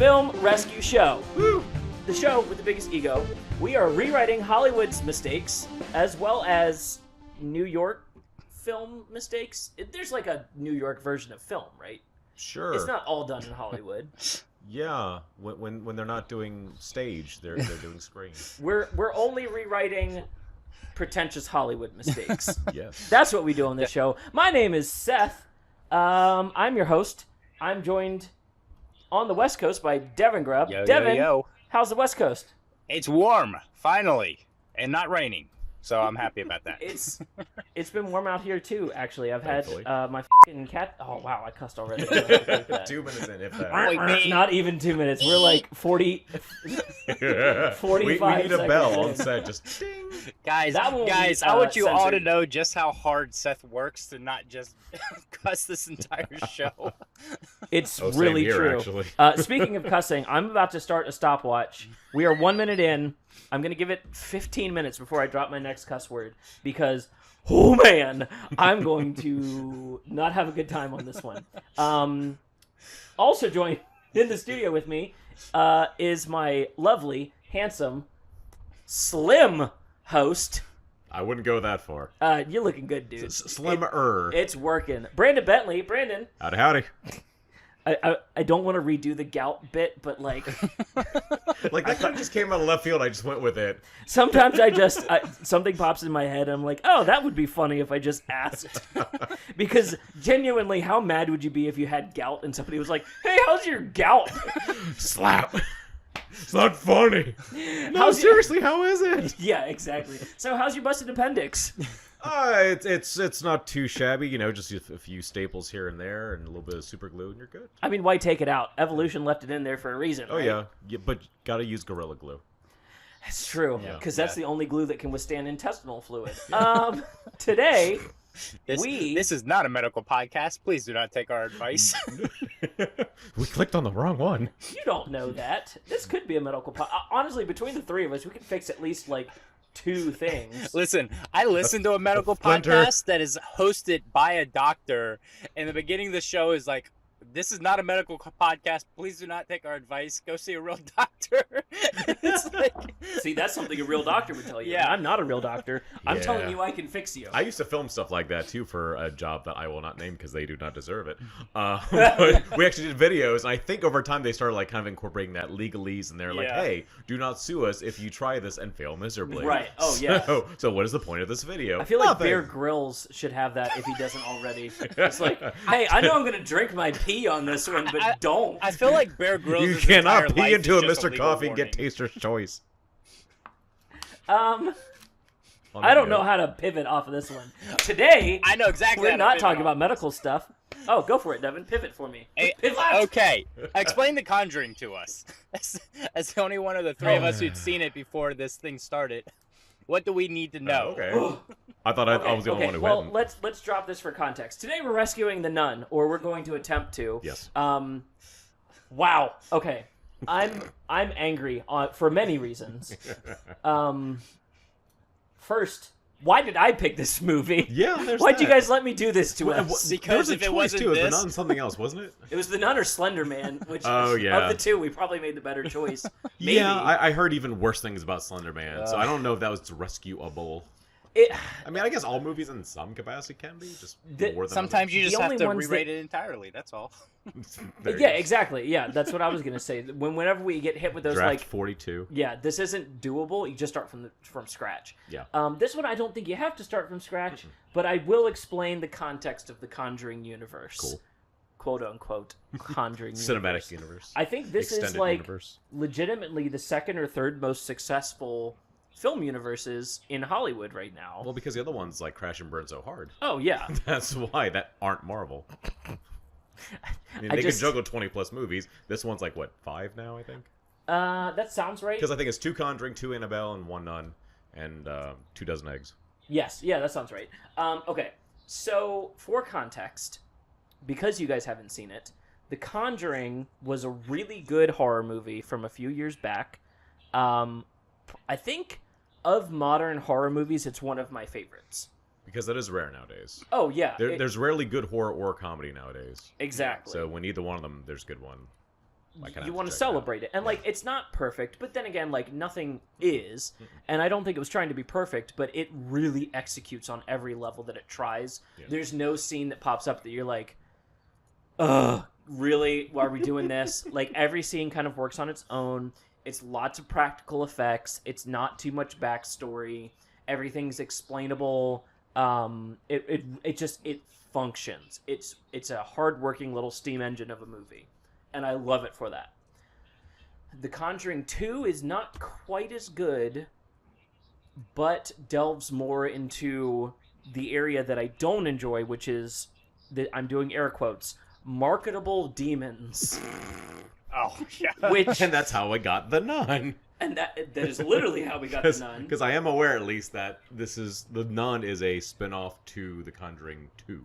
Film Rescue Show. Woo! The show with the biggest ego. We are rewriting Hollywood's mistakes as well as New York film mistakes. There's like a New York version of film, right? Sure. It's not all done in Hollywood. Yeah, when they're not doing stage, they're doing screen. We're only rewriting pretentious Hollywood mistakes. Yes. That's what we do on this show. My name is Seth. I'm your host. I'm joined on the West Coast by Devin Grubb. Devin, yo. how's the West Coast? It's warm, finally, and not raining. So I'm happy about that. It's been warm out here too. Actually, I've had Thankfully. my fucking cat. Oh wow, I cussed already. 2 minutes in, if that. Wait, Not even 2 minutes. We're like 40. 45 we need a seconds bell in. on set. Just ding. Guys, That will be, I want you all to censored. know just how hard Seth works to not just cuss this entire show. It's Oh, same really here, true. actually. Speaking of cussing, I'm about to start a stopwatch. We are 1 minute in. I'm going to give it 15 minutes before I drop my next cuss word because, oh man, I'm going to not have a good time on this one. Also joined in the studio with me is my lovely, handsome, slim host. I wouldn't go that far. You're looking good, dude. Slimmer. It's working. Brandon Bentley. Brandon. Howdy, howdy. I don't want to redo the gout bit, but like Like, that kind of just came out of left field. I just went with it. sometimes something pops in my head and I'm like, oh, that would be funny if I just asked. Because genuinely, how mad would you be if you had gout and somebody was like, hey, how's your gout? Slap. It's not funny. No, seriously, how is it? Yeah, exactly. So how's your busted appendix? It's not too shabby, just a few staples here and there and a little bit of super glue and you're good. I mean, why take it out? Evolution left it in there for a reason. Oh right? yeah, but gotta use Gorilla Glue. It's true, Yeah. because that's the only glue that can withstand intestinal fluid. Today, This is not a medical podcast. Please do not take our advice. We clicked on the wrong one. you don't know that. This could be a medical honestly, between the three of us, we could fix at least, like, 2 things. Listen, I listened to a medical splinter. podcast that is hosted by a doctor, and the beginning of the show is like, this is not a medical podcast. Please do not take our advice. Go see a real doctor. It's like, See, that's something a real doctor would tell you. Yeah. I'm not a real doctor. I'm Yeah. telling you I can fix you. I used to film stuff like that too for a job that I will not name because they do not deserve it. But we actually did videos, and I think over time they started like kind of incorporating that legalese, and they're like, Yeah. "Hey, do not sue us if you try this and fail miserably." Right. Oh, yeah. So what is the point of this video? I feel like Nothing. Bear Grylls should have that if he doesn't already. It's like, hey, I know I'm going to drink my pee on this one, but don't. I feel like Bear Grylls. You cannot pee into a Mr. Mr. Coffee and get Taster's Choice. I On don't that know note. how to pivot off of this one. Today, I know exactly. we're how to not pivot talking on. about medical stuff. Oh, go for it, Devin. Pivot for me. Hey, Pivot. okay, explain The Conjuring to us. As the only one of the three of us who'd seen it before this thing started, what do we need to know? Okay. I thought I was the only one who well, hadn't. let's drop this for context. Today we're rescuing the nun, or we're going to attempt to. Yes. Wow. Okay. I'm angry for many reasons. First, why did I pick this movie? Yeah, there's Why'd you that. guys let me do this to us? There Because was a if it choice, wasn't too. It was this- the nun something else, wasn't it? It was the nun or Slender Man, which Oh, yeah. of the two, we probably made the better choice. Maybe. Yeah, I heard even worse things about Slender Man, so I don't know if that was rescuable. I mean, I guess all movies in some capacity can be, just more than Sometimes you The just have only to ones rewrite that- it entirely. That's all. There you Yeah, go. exactly. Yeah, that's what I was gonna say. Whenever we get hit with those, Draft like, 42. yeah, this isn't doable. You just start from scratch. Yeah. This one I don't think you have to start from scratch, but I will explain the context of the Conjuring universe. Cool. Quote unquote Conjuring Cinematic universe. I think this is Extended like universe. legitimately the second or third most successful film universes in Hollywood right now. Well, because the other ones like crash and burn so hard. Oh yeah. That's why that aren't Marvel. I mean, I they just- can juggle 20 plus movies. This one's like what, 5 now? I think. That sounds right. Because I think it's 2 Conjuring, 2 Annabelle, and 1 Nun, and 2 dozen eggs. Yes, yeah, that sounds right. Okay, so for context, because you guys haven't seen it, The Conjuring was a really good horror movie from a few years back. I think of modern horror movies, it's one of my favorites. Because that is rare nowadays. Oh yeah, There's rarely good horror or comedy nowadays. exactly. So when either one of them, there's a good one. you want to celebrate it. And like it's not perfect, but then again, like nothing is. And I don't think it was trying to be perfect, but it really executes on every level that it tries. Yeah. There's no scene that pops up that you're like, ugh, really? Why are we doing this? Like every scene kind of works on its own. It's lots of practical effects. It's not too much backstory. Everything's explainable. It functions. It's a hardworking little steam engine of a movie, and I love it for that. The Conjuring 2 is not quite as good, but delves more into the area that I don't enjoy, which is that I'm doing air quotes, marketable demons. Oh, yeah. And that's how I got The Nun. And that is literally how we got The Nun. Because I am aware, at least, that The Nun is a spin-off to The Conjuring 2.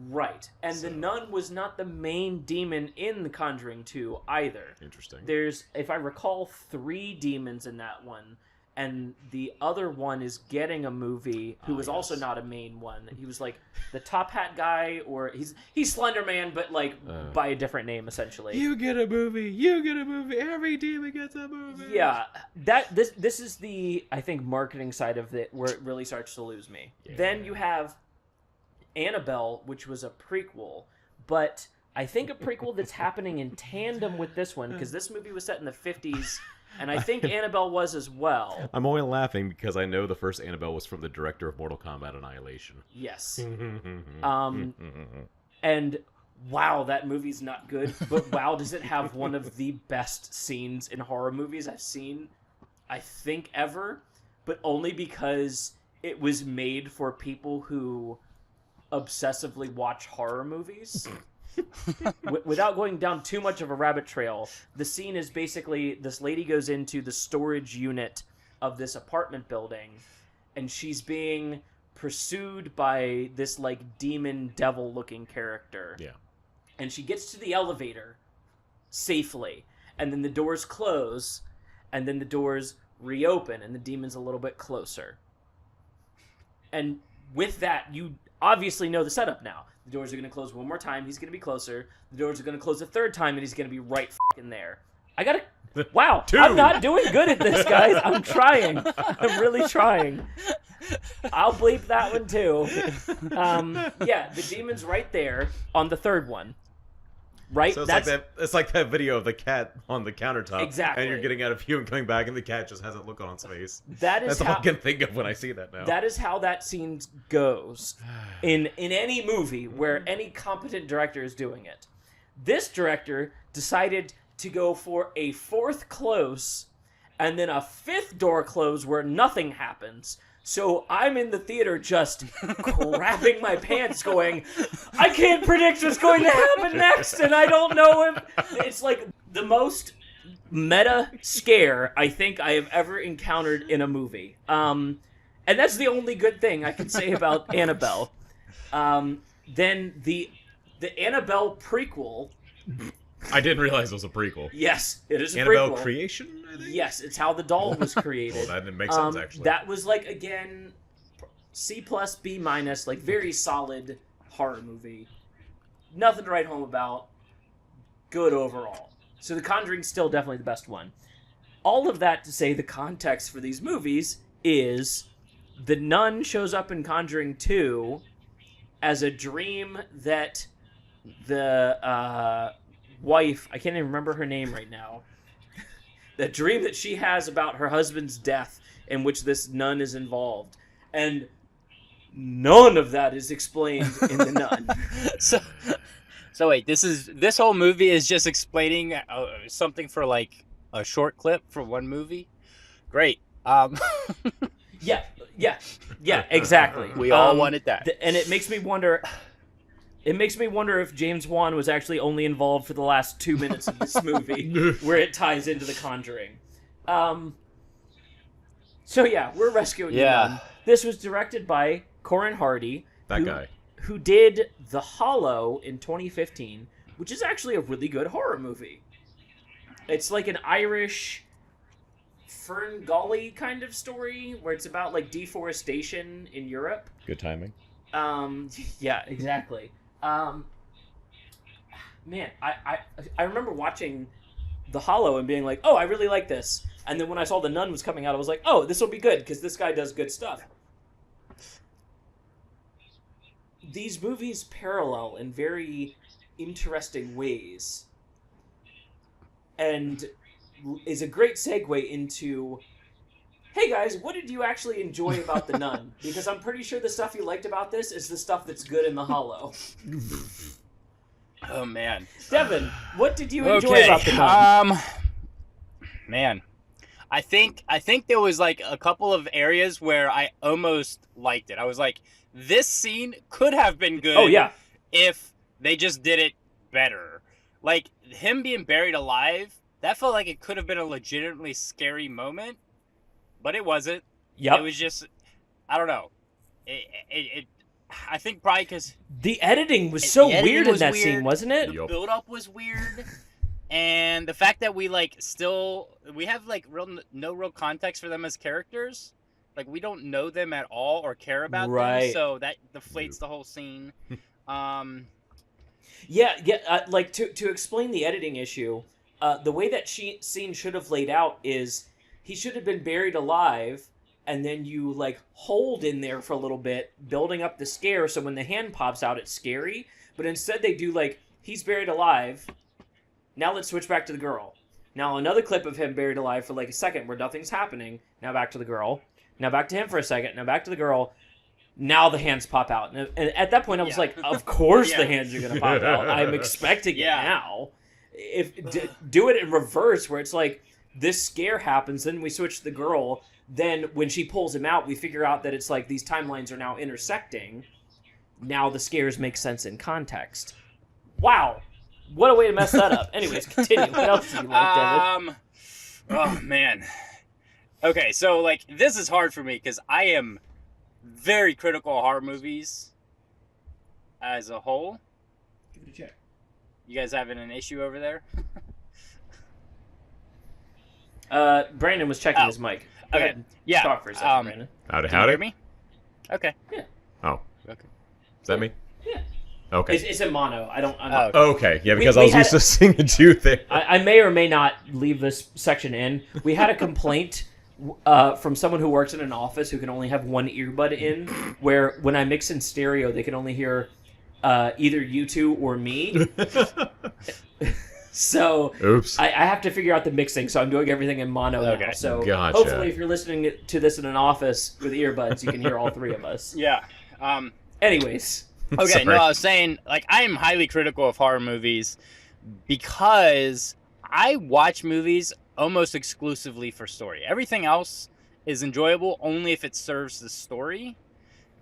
Right. And The Nun was not the main demon in The Conjuring 2 either. Interesting. There's, if I recall, 3 demons in that one. And the other one is getting a movie who was also not a main one. He was like the top hat guy, or he's Slender Man, but like by a different name essentially. You get a movie. You get a movie. Every demon gets a movie. Yeah, this is the, I think, marketing side of it where it really starts to lose me. Yeah. Then you have Annabelle, which was a prequel, but I think a prequel that's happening in tandem with this one, because this movie was set in the 50s. And I think Annabelle was as well. I'm only laughing because I know the first Annabelle was from the director of Mortal Kombat Annihilation. Yes. And wow, that movie's not good. But wow, does it have one of the best scenes in horror movies I've seen, I think, ever. But only because it was made for people who obsessively watch horror movies. Without going down too much of a rabbit trail, the scene is basically this lady goes into the storage unit of this apartment building, and she's being pursued by this like demon devil looking character. Yeah. And she gets to the elevator safely, and then the doors close, and then the doors reopen, and the demon's a little bit closer. And with that, you obviously know the setup now. The doors are going to close one more time. He's going to be closer. The doors are going to close a third time, and he's going to be right in there. I got to... Wow. I'm not doing good at this, guys. I'm trying. I'm really trying. I'll bleep that one, too. Yeah, the demon's right there on the third one. Right? So it's like that video of the cat on the countertop. Exactly. And you're getting out of view and coming back, and the cat just has a look on its face. That's all I can think of when I see that now. That is how that scene goes in any movie where any competent director is doing it. This director decided to go for a 4th close and then a 5th door close where nothing happens. So I'm in the theater just crapping my pants going, I can't predict what's going to happen next, and I don't know if... It's like the most meta scare I think I have ever encountered in a movie. And that's the only good thing I can say about Annabelle. Then the Annabelle prequel... I didn't realize it was a prequel. Yes, it is a Annabelle prequel. Creation, I think? Yes, it's how the doll was created. Well, that didn't make sense, actually. That was, like, again, C+, B-, like, very solid horror movie. Nothing to write home about. Good overall. So The Conjuring's still definitely the best one. All of that to say the context for these movies is the nun shows up in Conjuring 2 as a dream that the... wife, I can't even remember her name right now, the dream that she has about her husband's death in which this nun is involved. And none of that is explained in The Nun. So wait, this whole movie is just explaining something for like a short clip for one movie? Great. Yeah, exactly. We all wanted that. And it makes me wonder... It makes me wonder if James Wan was actually only involved for the last 2 minutes of this movie, where it ties into The Conjuring. So yeah, we're rescuing the nun. This was directed by Corin Hardy, who did The Hollow in 2015, which is actually a really good horror movie. It's like an Irish Fern Gully kind of story, where it's about like deforestation in Europe. Good timing. Yeah, exactly. Man, I remember watching The Hollow and being like, oh, I really like this. And then when I saw The Nun was coming out, I was like, oh, this will be good because this guy does good stuff. These movies parallel in very interesting ways. And is a great segue into, hey guys, what did you actually enjoy about The Nun? Because I'm pretty sure the stuff you liked about this is the stuff that's good in The Hollow. Oh man, Devin, what did you enjoy about The Nun? Man, I think there was like a couple of areas where I almost liked it. I was like, this scene could have been good. Oh yeah, if they just did it better. Like him being buried alive, that felt like it could have been a legitimately scary moment, but it wasn't. Yep. It was just, I don't know. I think probably because the editing was so weird in that weird. scene, wasn't it? The build-up was weird, and the fact that we have like no real context for them as characters. Like we don't know them at all or care about them, so that deflates the whole scene. Like to explain the editing issue, the way that scene should have laid out is he should have been buried alive, and then you like hold in there for a little bit, building up the scare, so when the hand pops out, it's scary. But instead, they do like he's buried alive. Now let's switch back to the girl. Now another clip of him buried alive for like a second where nothing's happening. Now back to the girl. Now back to him for a second. Now back to the girl. Now the hands pop out. And at that point, I was like, of course the hands are going to pop out. I'm expecting it now. Do it in reverse, where it's like, this scare happens, then we switch to the girl. Then when she pulls him out, we figure out that it's like these timelines are now intersecting. Now the scares make sense in context. Wow. What a way to mess that up. Anyways, continue. What else do you like, David? Oh, man. Okay, so, like, this is hard for me because I am very critical of horror movies as a whole. Give it a check. You guys having an issue over there? Brandon was checking his mic. Go ahead. Yeah. Talk for a second, Brandon. Howdy. Can you hear me? Okay. Yeah. Oh. Okay. Is that me? Yeah. Okay. It's in mono. I'm okay. Yeah, because I was used to seeing the two there. I may or may not leave this section in. We had a complaint from someone who works in an office who can only have one earbud in, where when I mix in stereo, they can only hear either you two or me. So oops. I have to figure out the mixing, so I'm doing everything in mono now. So hopefully if you're listening to this in an office with earbuds, you can hear all three of us. Yeah. Anyways. Okay, Sorry. no, I was saying, like, I am highly critical of horror movies because I watch movies almost exclusively for story. Everything else is enjoyable only if it serves the story.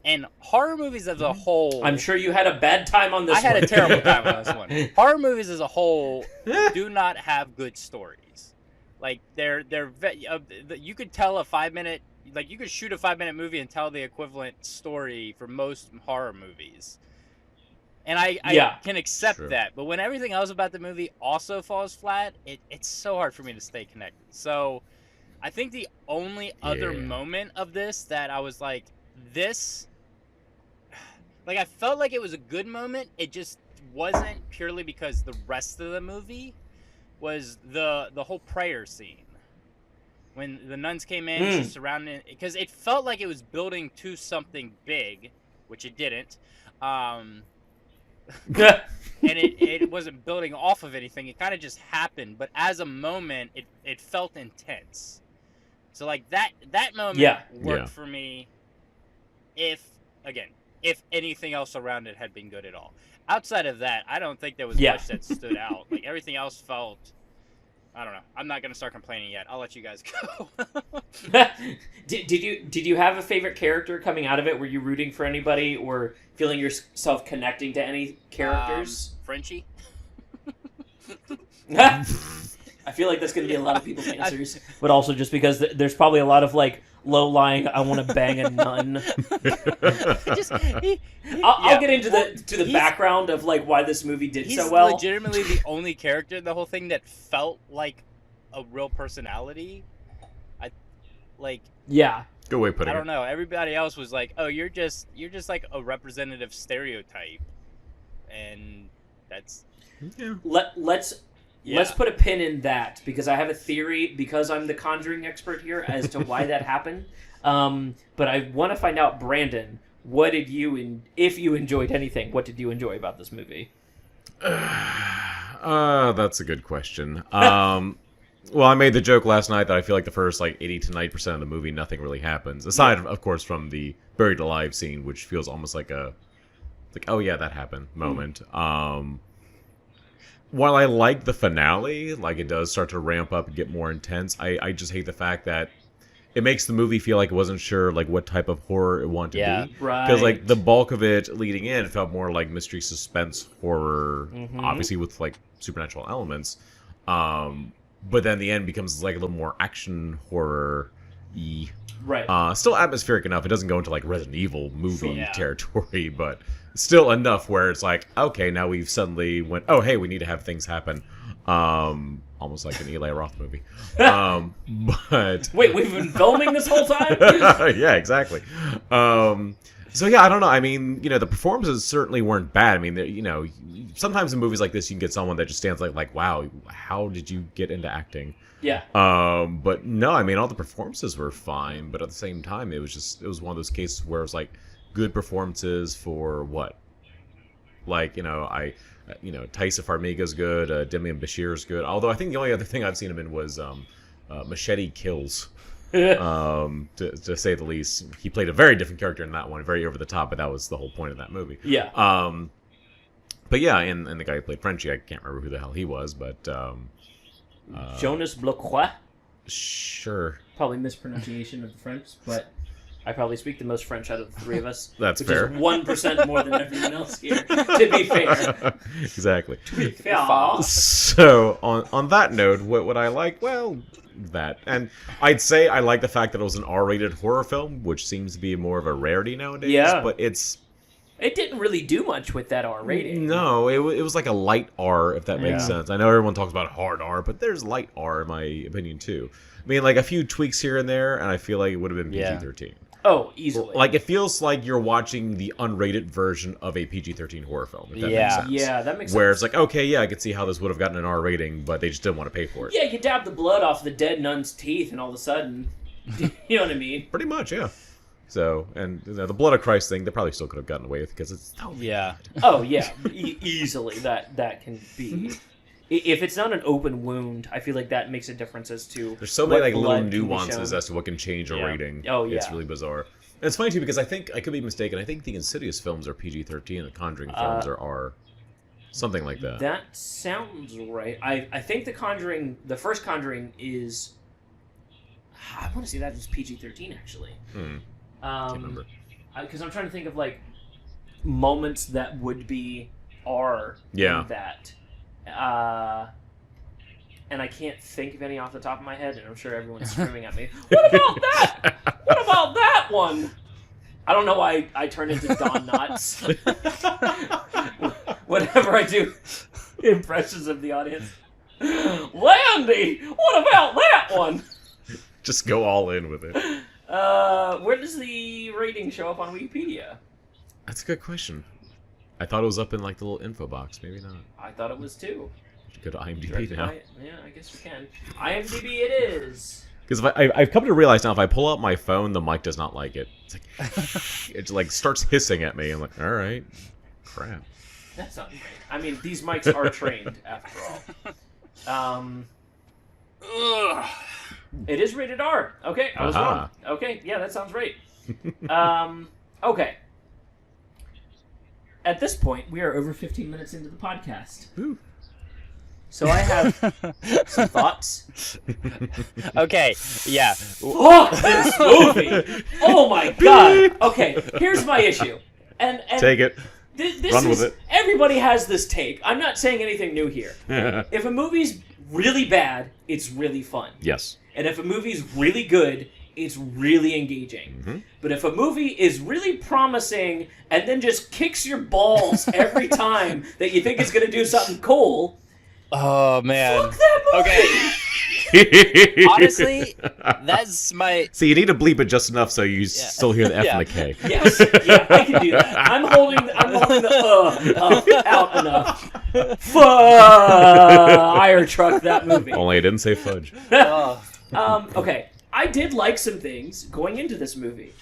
And horror movies as a whole... I'm sure you had a bad time on this one. I had a terrible time on this one. Horror movies as a whole do not have good stories. Like, you could tell a 5-minute... Like, you could shoot a 5-minute movie and tell the equivalent story for most horror movies. And I can accept that. But when everything else about the movie also falls flat, it's so hard for me to stay connected. So I think the only other moment of this that I was like, this... Like, I felt like it was a good moment. It just wasn't purely because the rest of the movie was the whole prayer scene. When the nuns came in, she surrounded it, because it felt like it was building to something big, which it didn't. And it wasn't building off of anything. It kind of just happened. But as a moment, it felt intense. So, like, that moment worked for me if anything else around it had been good at all. Outside of that, I don't think there was much that stood out. Like, everything else felt... I don't know. I'm not going to start complaining yet. I'll let you guys go. Did you have a favorite character coming out of it? Were you rooting for anybody or feeling yourself connecting to any characters? Frenchie. I feel like that's going to be a lot of people's answers, but also just because there's probably a lot of like low-lying, I want to bang a nun. I'll get into the background of like why this movie did so well. He's legitimately the only character in the whole thing that felt like a real personality. Good way of putting it. I don't know. Everybody else was like, "Oh, you're just like a representative stereotype," and that's. Let's let's put a pin in that, because I have a theory, because I'm the Conjuring expert here, as to why that happened. But I want to find out, Brandon, what did you, if you enjoyed anything, what did you enjoy about this movie? That's a good question. Well, I made the joke last night that I feel like the first 80 to 90% of the movie, nothing really happens. Aside, of course, from the buried alive scene, which feels almost like oh yeah, that happened moment. While I like the finale, it does start to ramp up and get more intense, I just hate the fact that it makes the movie feel like it wasn't sure what type of horror it wanted to be. Right. Because the bulk of it leading in felt more like mystery suspense horror, obviously with supernatural elements. But then the end becomes a little more action horror-y. Right. Still atmospheric enough. It doesn't go into Resident Evil movie territory, but still enough where it's okay, now we've suddenly went, oh hey, we need to have things happen. Almost like an Eli Roth movie. But wait, we've been filming this whole time? Yeah, exactly. So yeah, I don't know. I mean, the performances certainly weren't bad. I mean, sometimes in movies like this, you can get someone that just stands like, wow, how did you get into acting? Yeah. But no, I mean, all the performances were fine, but at the same time, it was one of those cases where it was good performances for what? Taissa Farmiga's good, Demian Bashir's good. Although I think the only other thing I've seen him in was Machete Kills. To say the least. He played a very different character in that one, very over the top, but that was the whole point of that movie. Yeah. But yeah, and the guy who played Frenchie, I can't remember who the hell he was, but Jonas Bloquet? Sure. Probably mispronunciation of the French, but I probably speak the most French out of the three of us. That's which fair. Is 1% more than everyone else here, to be fair. Exactly. To be fair. So, on that note, what would I like? Well, that. And I'd say I like the fact that it was an R-rated horror film, which seems to be more of a rarity nowadays. Yeah. But it didn't really do much with that R rating. No, it was like a light R, if that makes sense. I know everyone talks about hard R, but there's light R, in my opinion, too. I mean, a few tweaks here and there, and I feel like it would have been PG-13. Oh, easily. It feels like you're watching the unrated version of a PG-13 horror film, if that makes sense. Yeah, that makes sense. Where it's okay, yeah, I could see how this would have gotten an R rating, but they just didn't want to pay for it. Yeah, you dab the blood off the dead nun's teeth, and all of a sudden, you know what I mean? Pretty much, yeah. So, and the Blood of Christ thing, they probably still could have gotten away with because it's yeah. Oh yeah, easily that can be. If it's not an open wound, I feel like that makes a difference as to. There's so many little nuances as to what can change a rating. Oh yeah, it's really bizarre. And it's funny too because I think I could be mistaken. I think the Insidious films are PG-13 and the Conjuring films are R, something like that. That sounds right. I think the first Conjuring is. I want to say that was PG-13 actually. Can't remember. Because I'm trying to think of moments that would be R in that. And I can't think of any off the top of my head, and I'm sure everyone's screaming at me. What about that? What about that one? I don't know why I turn into Don Knotts. Whenever I do impressions of the audience. Landy, what about that one? Just go all in with it. Where does the rating show up on Wikipedia? That's a good question. I thought it was up in the little info box. Maybe not. I thought it was too. Go to IMDb now. Yeah, I guess we can. IMDb it is. Because I've come to realize now, if I pull out my phone, the mic does not like it. It's it starts hissing at me. I'm like, all right, crap. That's not great. I mean, these mics are trained after all. It is rated R. Okay, I was wrong. Okay, yeah, that sounds right. Okay. At this point, we are over 15 minutes into the podcast. Ooh. So I have some thoughts. Okay, yeah. Fuck this movie! Oh my god! Okay, here's my issue. And take it. This Run with it. Everybody has this take. I'm not saying anything new here. If a movie's really bad, it's really fun. Yes. And if a movie's really good, it's really engaging. Mm-hmm. But if a movie is really promising and then just kicks your balls every time that you think it's going to do something cool, oh man. fuck that movie! Okay. Honestly, that's my. See, you need to bleep it just enough so you still hear the F and the K. Yes, yeah, I can do that. I'm holding the out enough. Fire truck that movie. Only I didn't say fudge. Okay, I did like some things going into this movie.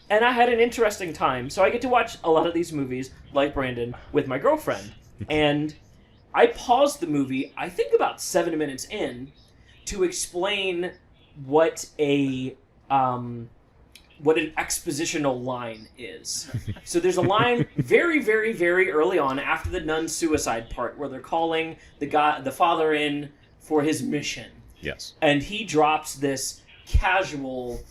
And I had an interesting time. So I get to watch a lot of these movies, like Brandon, with my girlfriend. And I paused the movie, I think about 7 minutes in, to explain what an expositional line is. So there's a line very, very, very early on after the nun suicide part where they're calling the father in for his mission. Yes. And he drops this casual,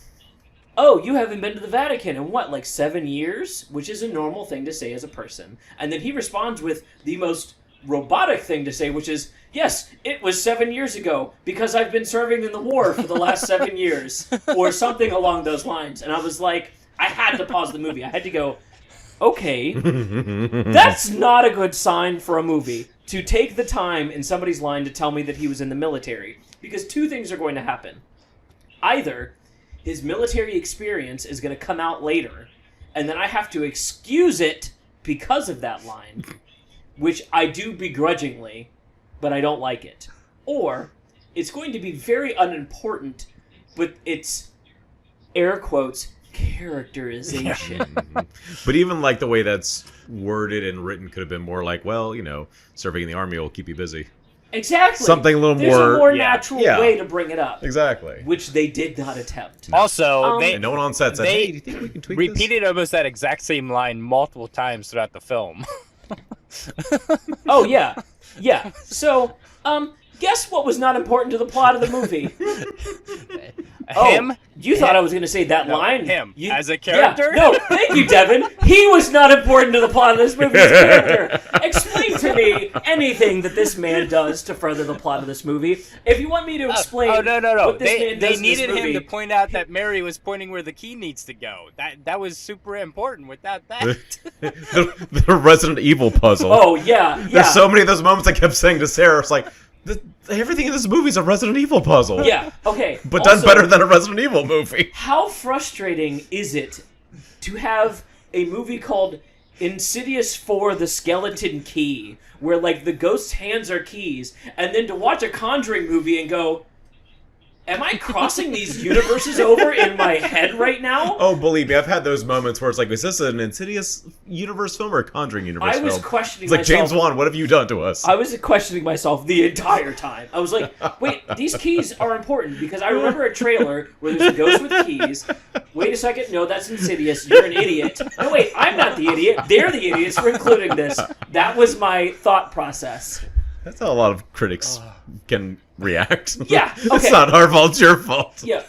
"Oh, you haven't been to the Vatican in what, like 7 years?" Which is a normal thing to say as a person. And then he responds with the most robotic thing to say, which is, "Yes, it was 7 years ago because I've been serving in the war for the last 7 years," or something along those lines. And I was like, I had to pause the movie. I had to go, okay, that's not a good sign for a movie to take the time in somebody's line to tell me that he was in the military. Because two things are going to happen. Either his military experience is going to come out later, and then I have to excuse it because of that line, which I do begrudgingly, but I don't like it. Or it's going to be very unimportant, but it's, air quotes, characterization. But even like the way that's worded and written could have been more like, well, serving in the army will keep you busy. Exactly. Something a little There's more... a more natural way to bring it up. Exactly. Which they did not attempt. Also, And no one on set said, hey, do you think we can tweak repeated almost that exact same line multiple times throughout the film. Oh, yeah. Yeah. So, guess what was not important to the plot of the movie? Him? You thought I was going to say that line. Him. As a character? Yeah. No, thank you, Devin. He was not important to the plot of this movie's character. Explain to me anything that this man does to further the plot of this movie. If you want me to explain what this man does They in needed this movie, him to point out that Mary was pointing where the key needs to go. That was super important. Without that... the Resident Evil puzzle. Oh, yeah. There's so many of those moments I kept saying to Sarah, it's like, everything in this movie is a Resident Evil puzzle. Yeah, okay. But also, done better than a Resident Evil movie. How frustrating is it to have a movie called Insidious 4: The Skeleton Key, where, like, the ghost's hands are keys, and then to watch a Conjuring movie and go, am I crossing these universes over in my head right now? Oh, believe me, I've had those moments where it's like, is this an Insidious universe film or a Conjuring universe film? I was questioning It's like, myself. James Wan, what have you done to us? I was questioning myself the entire time. I was like, wait, these keys are important because I remember a trailer where there's a ghost with keys. Wait a second, no, that's Insidious. You're an idiot. No, wait, I'm not the idiot. They're the idiots for including this. That was my thought process. That's how a lot of critics can react. Yeah, okay. It's not our fault, it's your fault. Yeah,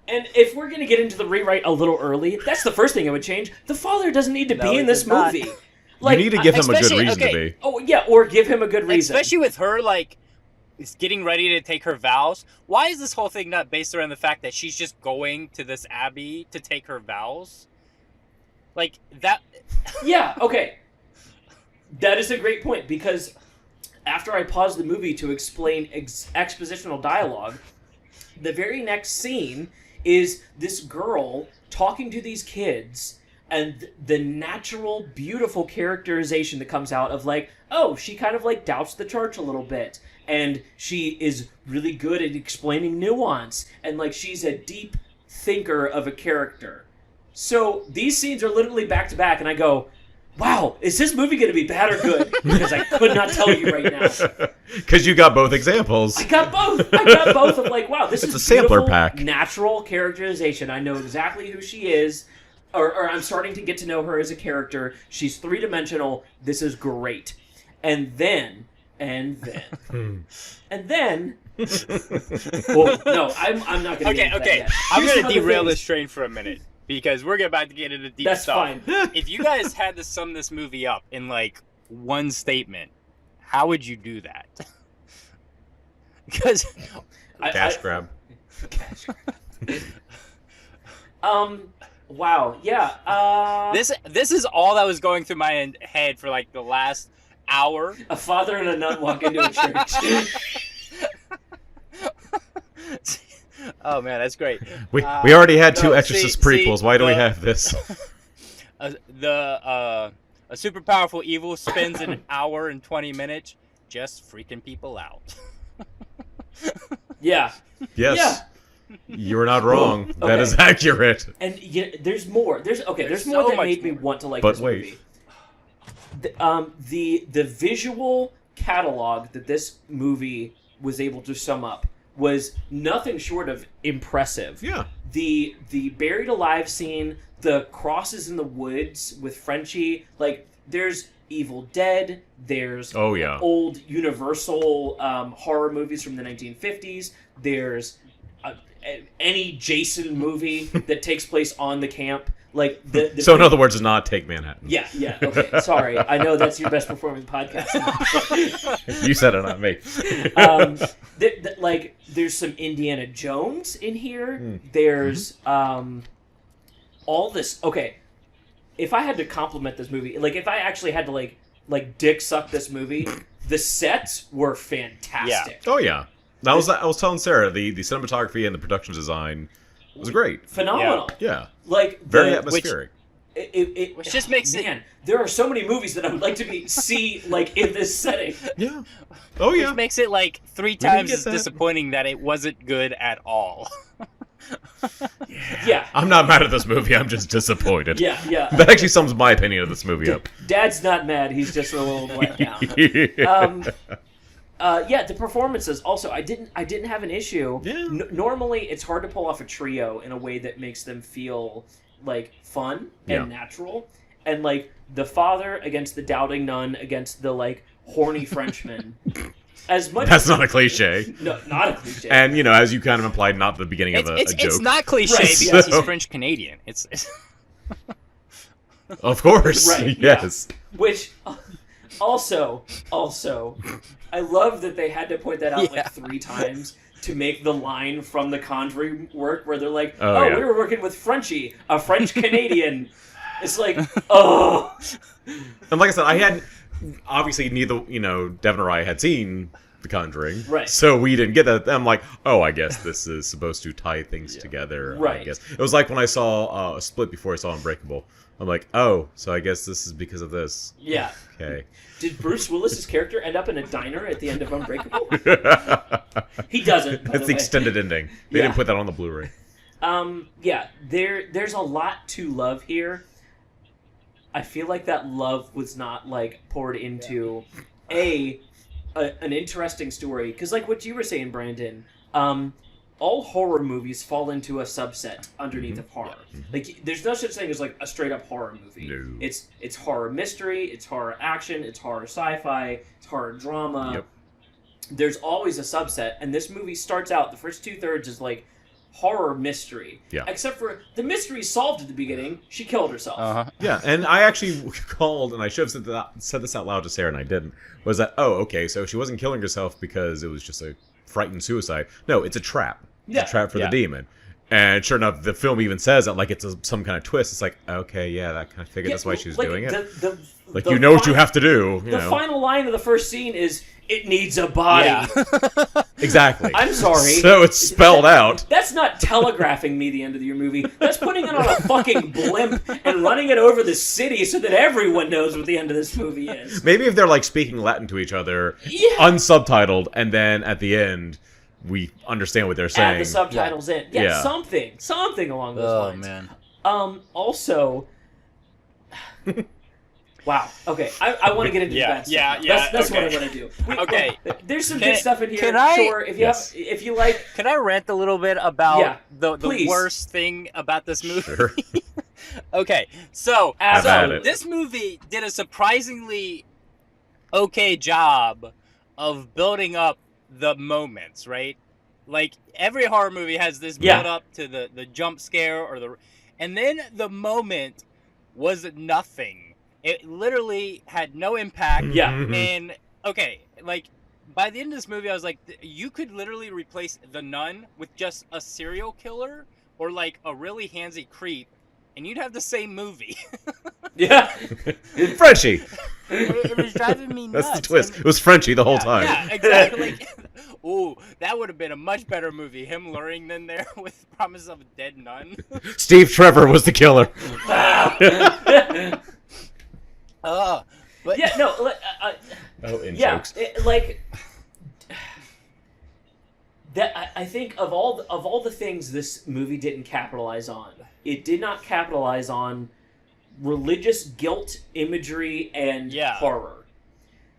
and if we're going to get into the rewrite a little early, that's the first thing I would change. The father doesn't need to be in this movie. Like, you need to give him a good reason to be. Oh, yeah, or give him a good reason. Especially with her, like, is getting ready to take her vows. Why is this whole thing not based around the fact that she's just going to this abbey to take her vows? Like, that... Yeah, okay. That is a great point, because after I paused the movie to explain expositional dialogue, the very next scene is this girl talking to these kids, and the natural, beautiful characterization that comes out of, like, oh, she kind of, like, doubts the church a little bit, and she is really good at explaining nuance, and, like, she's a deep thinker of a character. So these scenes are literally back to back, and I go, wow, is this movie going to be bad or good? Because I could not tell you right now. Because you got both examples. I got both of, like, wow, this is a sampler beautiful, pack. Natural characterization. I know exactly who she is, or I'm starting to get to know her as a character. She's three-dimensional. This is great. And then... well, no, I'm not going to get into that yet. I'm Here's going some to derail other this train for a minute. Because we're about to get into deep That's stuff. fine. If you guys had to sum this movie up in, like, one statement, how would you do that? Because... Cash grab. Wow, yeah. This is all that was going through my head for, like, the last hour. A father and a nun walk into a church. Oh man, that's great. We already had two no, Exorcist see, prequels. Why do we the- have this? A super powerful evil spends an hour and 20 minutes just freaking people out. Yeah. Yes. Yeah. You're not wrong. Okay. That is accurate. And there's more. There's more so that much made me more. want to like But this wait. movie. The visual catalog that this movie was able to sum up was nothing short of impressive. Yeah. The buried alive scene, the crosses in the woods with Frenchie, like there's Evil Dead, there's Oh, yeah. old Universal horror movies from the 1950s, there's any Jason movie that takes place on the camp. Like the So in other words, it's not Take Manhattan. yeah, okay, sorry. I know that's your best performing podcast. You said it, not me. Like, there's some Indiana Jones in here. There's all this. Okay, if I had to compliment this movie, like if I actually had to like dick suck this movie, the sets were fantastic. Oh yeah. I was telling Sarah the cinematography and the production design was great. Phenomenal. Yeah. like Very the- atmospheric. Which just makes it- man, there are so many movies that I would like to see like in this setting. Yeah. Oh yeah. Which makes it like 3 didn't times get as that. disappointing that it wasn't good at all. Yeah, I'm not mad at this movie. I'm just disappointed. yeah. That actually sums my opinion of this movie up. Dad's not mad. He's just a little let down. Yeah, the performances. Also, I didn't have an issue. Yeah. Normally, it's hard to pull off a trio in a way that makes them feel like fun and Yeah. natural. And like the father against the doubting nun against the like horny Frenchman. As much That's as, not a cliche. No, not a cliche. And you know, as you kind of implied, not the beginning of a joke. It's not cliche Right, because so- he's French Canadian. It's Of course. Right, yeah. Yes. Which also, I love that they had to point that out Yeah. like 3 times to make the line from The Conjuring work, where they're like, Oh, "Oh, yeah. we were working with Frenchie, a French Canadian." It's like, oh, And like I said, I hadn't. Obviously, neither Devin or I had seen The Conjuring, Right. So we didn't get that. I'm like, oh, I guess this is supposed to tie things together. I Right. guess it was like when I saw a Split before I saw Unbreakable. I'm like, oh, so I guess this is because of this. yeah. Okay. Did Bruce Willis's character end up in a diner at the end of Unbreakable? He doesn't. By That's the way. extended ending. They Yeah. didn't put that on the Blu-ray. Yeah, there's a lot to love here. I feel like that love was not like poured into an interesting story, because like what you were saying, Brandon, all horror movies fall into a subset underneath of horror. Like there's no such thing as like a straight up horror movie. No. It's horror mystery, it's horror action, it's horror sci-fi, it's horror drama. Yep. There's always a subset, and this movie starts out, the first 2/3 is like horror mystery. Yeah. Except for the mystery solved at the beginning. She killed herself. Yeah, and I actually called, and I should have said this out loud to Sarah, and I didn't. Was that, oh, okay, so she wasn't killing herself because it was just a frightened suicide. No, it's a trap. It's Yeah. a trap for Yeah. the demon. And sure enough, the film even says that, like, it's some kind of twist. It's like, okay, yeah, that kind of figured that's why she was like, doing it. Like, the you know what you fin- have to do, you The know. final line of the first scene is, "It needs a body." Yeah. Exactly. I'm sorry. So it's spelled out. That's not telegraphing me the end of your movie. That's putting it on a fucking blimp and running it over the city so that everyone knows what the end of this movie is. Maybe if they're, like, speaking Latin to each other, Yeah. unsubtitled, and then at the end, we understand what they're saying. Add the subtitles in. Yeah, Yeah. something along those Oh lines. man. Also, wow. Okay, I want to get into Yeah, bad stuff. yeah, now. yeah, That's what I okay. want to do. Okay. look, there's some Can- good stuff in here. can I- Sure, if you Yes. if you like. Can I rant a little bit about Yeah, the please. worst thing about this movie? Sure. Okay, so Have at it. this movie did a surprisingly okay job of building up the moments, right? Like every horror movie has this Yeah. build up to the jump scare and then the moment was nothing. It literally had no impact. Yeah. And okay, like by the end of this movie, I was like, you could literally replace the nun with just a serial killer or like a really handsy creep, and you'd have the same movie. Yeah. Frenchie. It was driving me nuts. That's the twist. And- It was Frenchie the whole yeah, time. Yeah, exactly. Like, Ooh, that would have been a much better movie. Him luring them there with promise of a dead nun. Steve Trevor was the killer. But Yeah, no, In yeah, jokes. That I think of all the things this movie didn't capitalize on, it did not capitalize on religious guilt imagery and horror.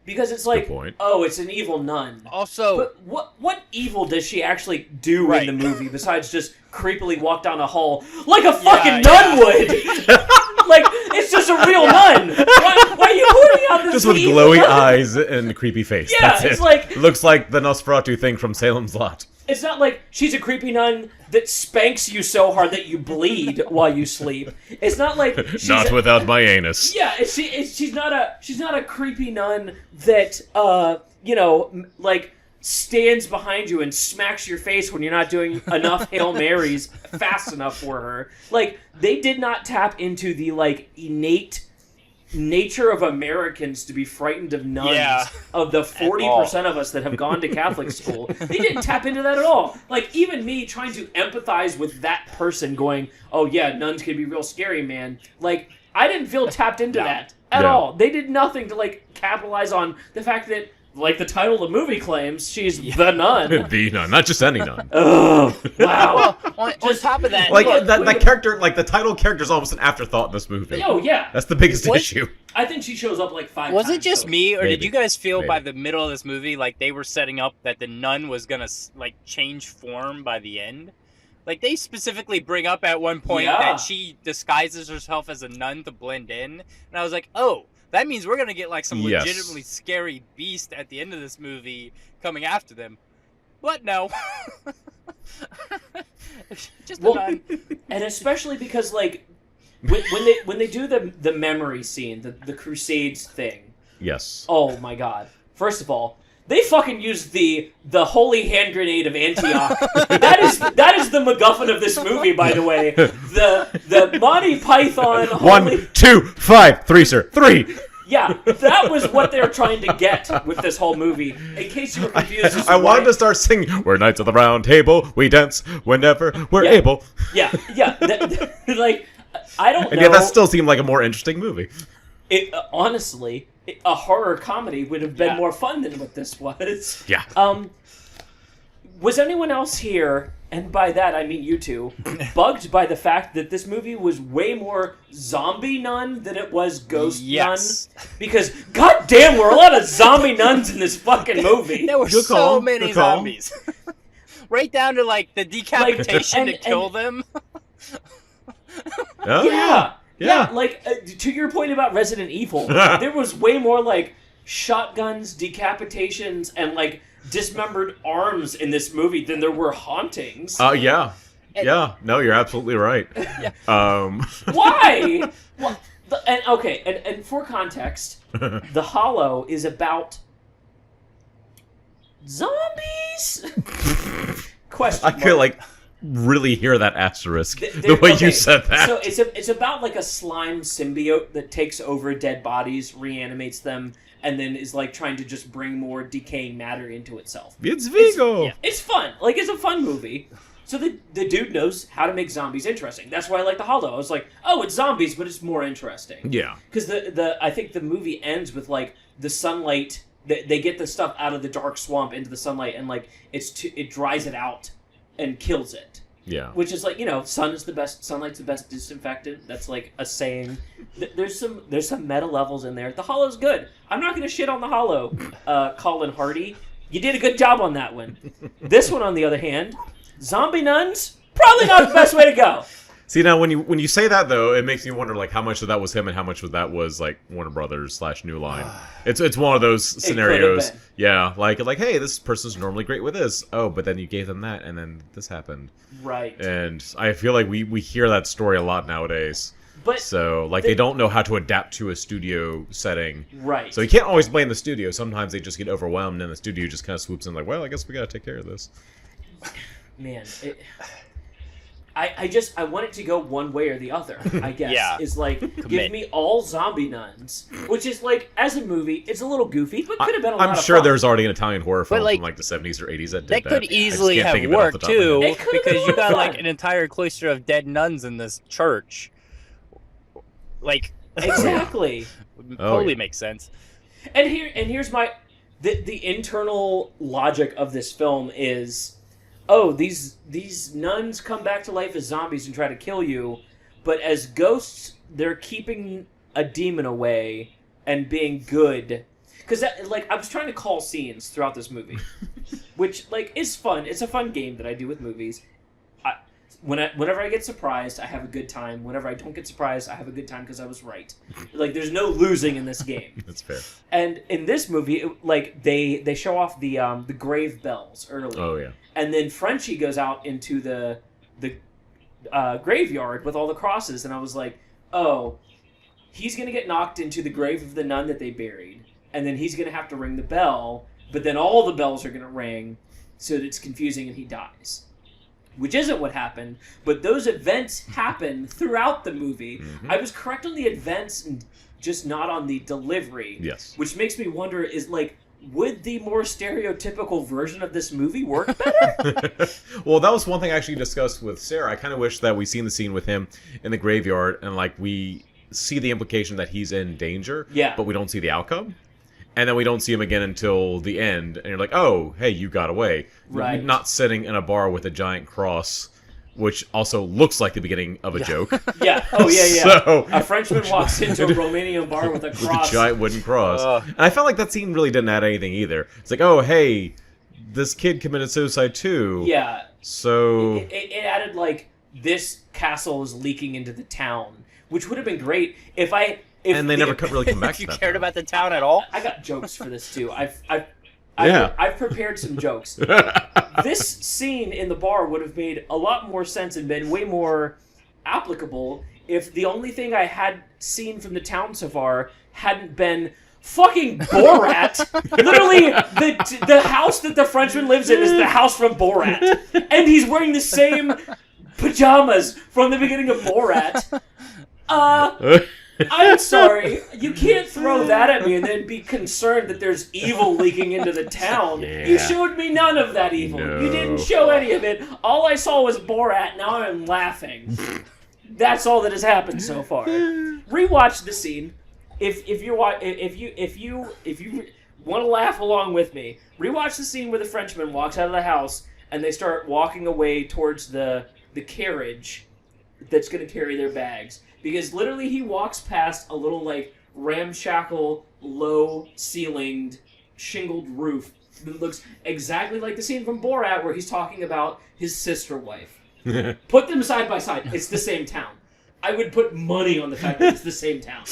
Because it's like, oh, it's an evil nun. Also, but what evil does she actually do in the movie besides just creepily walk down a hall like a fucking nun would? Like, it's just a real nun. Why are you pointing out this just with evil glowy nun? eyes and a creepy face. Yeah, That's it's it. like... Looks like the Nosferatu thing from Salem's Lot. It's not like she's a creepy nun that spanks you so hard that you bleed while you sleep. It's not like she's without my anus. Yeah, she's not a creepy nun that like stands behind you and smacks your face when you're not doing enough Hail Marys fast enough for her. Like, they did not tap into the like innate nature of Americans to be frightened of nuns, of the 40% of us that have gone to Catholic school. They didn't tap into that at all. Like, even me trying to empathize with that person going, oh yeah, nuns can be real scary, man. Like, I didn't feel tapped into that at all. They did nothing to like capitalize on the fact that, like the title of the movie claims, she's the nun. The nun, not just any nun. Oh, wow. on top of that, Like, that character, like, the title character is almost an afterthought in this movie. Oh, yeah. That's the biggest issue. I think she shows up like 5 times. Was it just me, or Maybe. did you guys feel Maybe. by the middle of this movie like they were setting up that the nun was gonna like change form by the end? Like, they specifically bring up at one point that she disguises herself as a nun to blend in, and I was like, oh, that means we're gonna get like some legitimately scary beast at the end of this movie coming after them. But no. Just a nun. And especially because like when they do the memory scene, the Crusades thing. Yes. Oh my god. First of all, they fucking used the holy hand grenade of Antioch. that is the MacGuffin of this movie, by the way. The Monty Python. 1, 2, 5, 3, sir, 3. Yeah, that was what they were trying to get with this whole movie. In case you were confused, as to I wanted why- to start singing. We're Knights of the Round Table. We dance whenever we're able. Yeah. Like, I don't know. And yet that still seemed like a more interesting movie. Honestly, a horror comedy would have been more fun than what this was. Yeah. Was anyone else here, and by that I mean you two, bugged by the fact that this movie was way more zombie nun than it was ghost nun? Because, goddamn, there were a lot of zombie nuns in this fucking movie. There were Good so call. many Good call. zombies. Right down to like the decapitation to kill them. Oh, Yeah, like, to your point about Resident Evil, there was way more, like, shotguns, decapitations, and, like, dismembered arms in this movie than there were hauntings. Yeah. Yeah. No, you're absolutely right. Why? Well, and for context, The Hollow is about zombies? Question I mark. could, like, really hear that asterisk the way you said that. So it's about like a slime symbiote that takes over dead bodies, reanimates them, and then is like trying to just bring more decaying matter into itself. It's Vigo. It's fun. Like, it's a fun movie. So the dude knows how to make zombies interesting. That's why I like The Hollow. I was like, oh, it's zombies, but it's more interesting. Yeah. Because I think the movie ends with like the sunlight. They get the stuff out of the dark swamp into the sunlight, and like it dries it out and kills it. Yeah. Which is like, sunlight's the best disinfectant. That's like a saying. There's some meta levels in there. The Hollow's good. I'm not going to shit on The Hollow, Colin Hardy. You did a good job on that one. This one, on the other hand, zombie nuns, probably not the best way to go. See, now when you say that though, it makes me wonder like how much of that was him and how much of that was like Warner Brothers / New Line. It's one of those scenarios. been. Yeah, like hey, this person's normally great with this. Oh, but then you gave them that, and then this happened. Right. And I feel like we hear that story a lot nowadays. But So like they don't know how to adapt to a studio setting. right. So you can't always blame the studio. Sometimes they just get overwhelmed, and the studio just kind of swoops in like, well, I guess we got to take care of this. Man, I want it to go one way or the other, I guess. Yeah. Is like, give me all zombie nuns. Which is like, as a movie, it's a little goofy, but could have been a lot of fun. I'm sure there's already an Italian horror film like, from like the 70s or 80s that did That could I just easily can't have think of it off the worked top of my too, head. It could've been because a you lot got of like fun. an entire cloister of dead nuns in this church. Like Exactly. totally makes sense. And here's my the internal logic of this film is, oh, these nuns come back to life as zombies and try to kill you, but as ghosts they're keeping a demon away and being good. Because I was trying to call scenes throughout this movie, which like is fun. It's a fun game that I do with movies. Whenever I get surprised, I have a good time. Whenever I don't get surprised, I have a good time because I was right. Like, there's no losing in this game. That's fair. And in this movie, they show off the grave bells early. Oh yeah. And then Frenchie goes out into the graveyard with all the crosses, and I was like, oh, he's gonna get knocked into the grave of the nun that they buried, and then he's gonna have to ring the bell, but then all the bells are gonna ring, so that it's confusing and he dies. Which isn't what happened, but those events happen throughout the movie. Mm-hmm. I was correct on the events and just not on the delivery. Yes. Which makes me wonder, is like, would the more stereotypical version of this movie work better? Well, that was one thing I actually discussed with Sarah. I kind of wish that we seen the scene with him in the graveyard and like we see the implication that he's in danger, Yeah. but we don't see the outcome. And then we don't see him again until the end, and you're like, oh, hey, you got away. Right. Not sitting in a bar with a giant cross, which also looks like the beginning of a joke. Yeah. Oh, yeah, yeah. So, A Frenchman walks into a Romanian bar with a with a cross. giant wooden cross. And I felt like that scene really didn't add anything either. It's like, oh, hey, this kid committed suicide too. Yeah. So... It added, like, this castle is leaking into the town, which would have been great if I... and they never really come back If to you that. cared though. about the town at all, I got jokes for this, too. Yeah. I've prepared some jokes. This scene in the bar would have made a lot more sense and been way more applicable if the only thing I had seen from the town so far hadn't been fucking Borat. Literally, the house that the Frenchman lives in is the house from Borat. And he's wearing the same pajamas from the beginning of Borat. I'm sorry. You can't throw that at me and then be concerned that there's evil leaking into the town. Yeah. You showed me none of that evil. No. You didn't show any of it. All I saw was Borat. Now I'm laughing. That's all that has happened so far. Rewatch the scene. If you want to laugh along with me, rewatch the scene where the Frenchman walks out of the house and they start walking away towards the carriage that's going to carry their bags. Because literally he walks past a little, like, ramshackle, low-ceilinged, shingled roof that looks exactly like the scene from Borat where he's talking about his sister wife. Put them side by side. It's the same town. I would put money on the fact that it's the same town.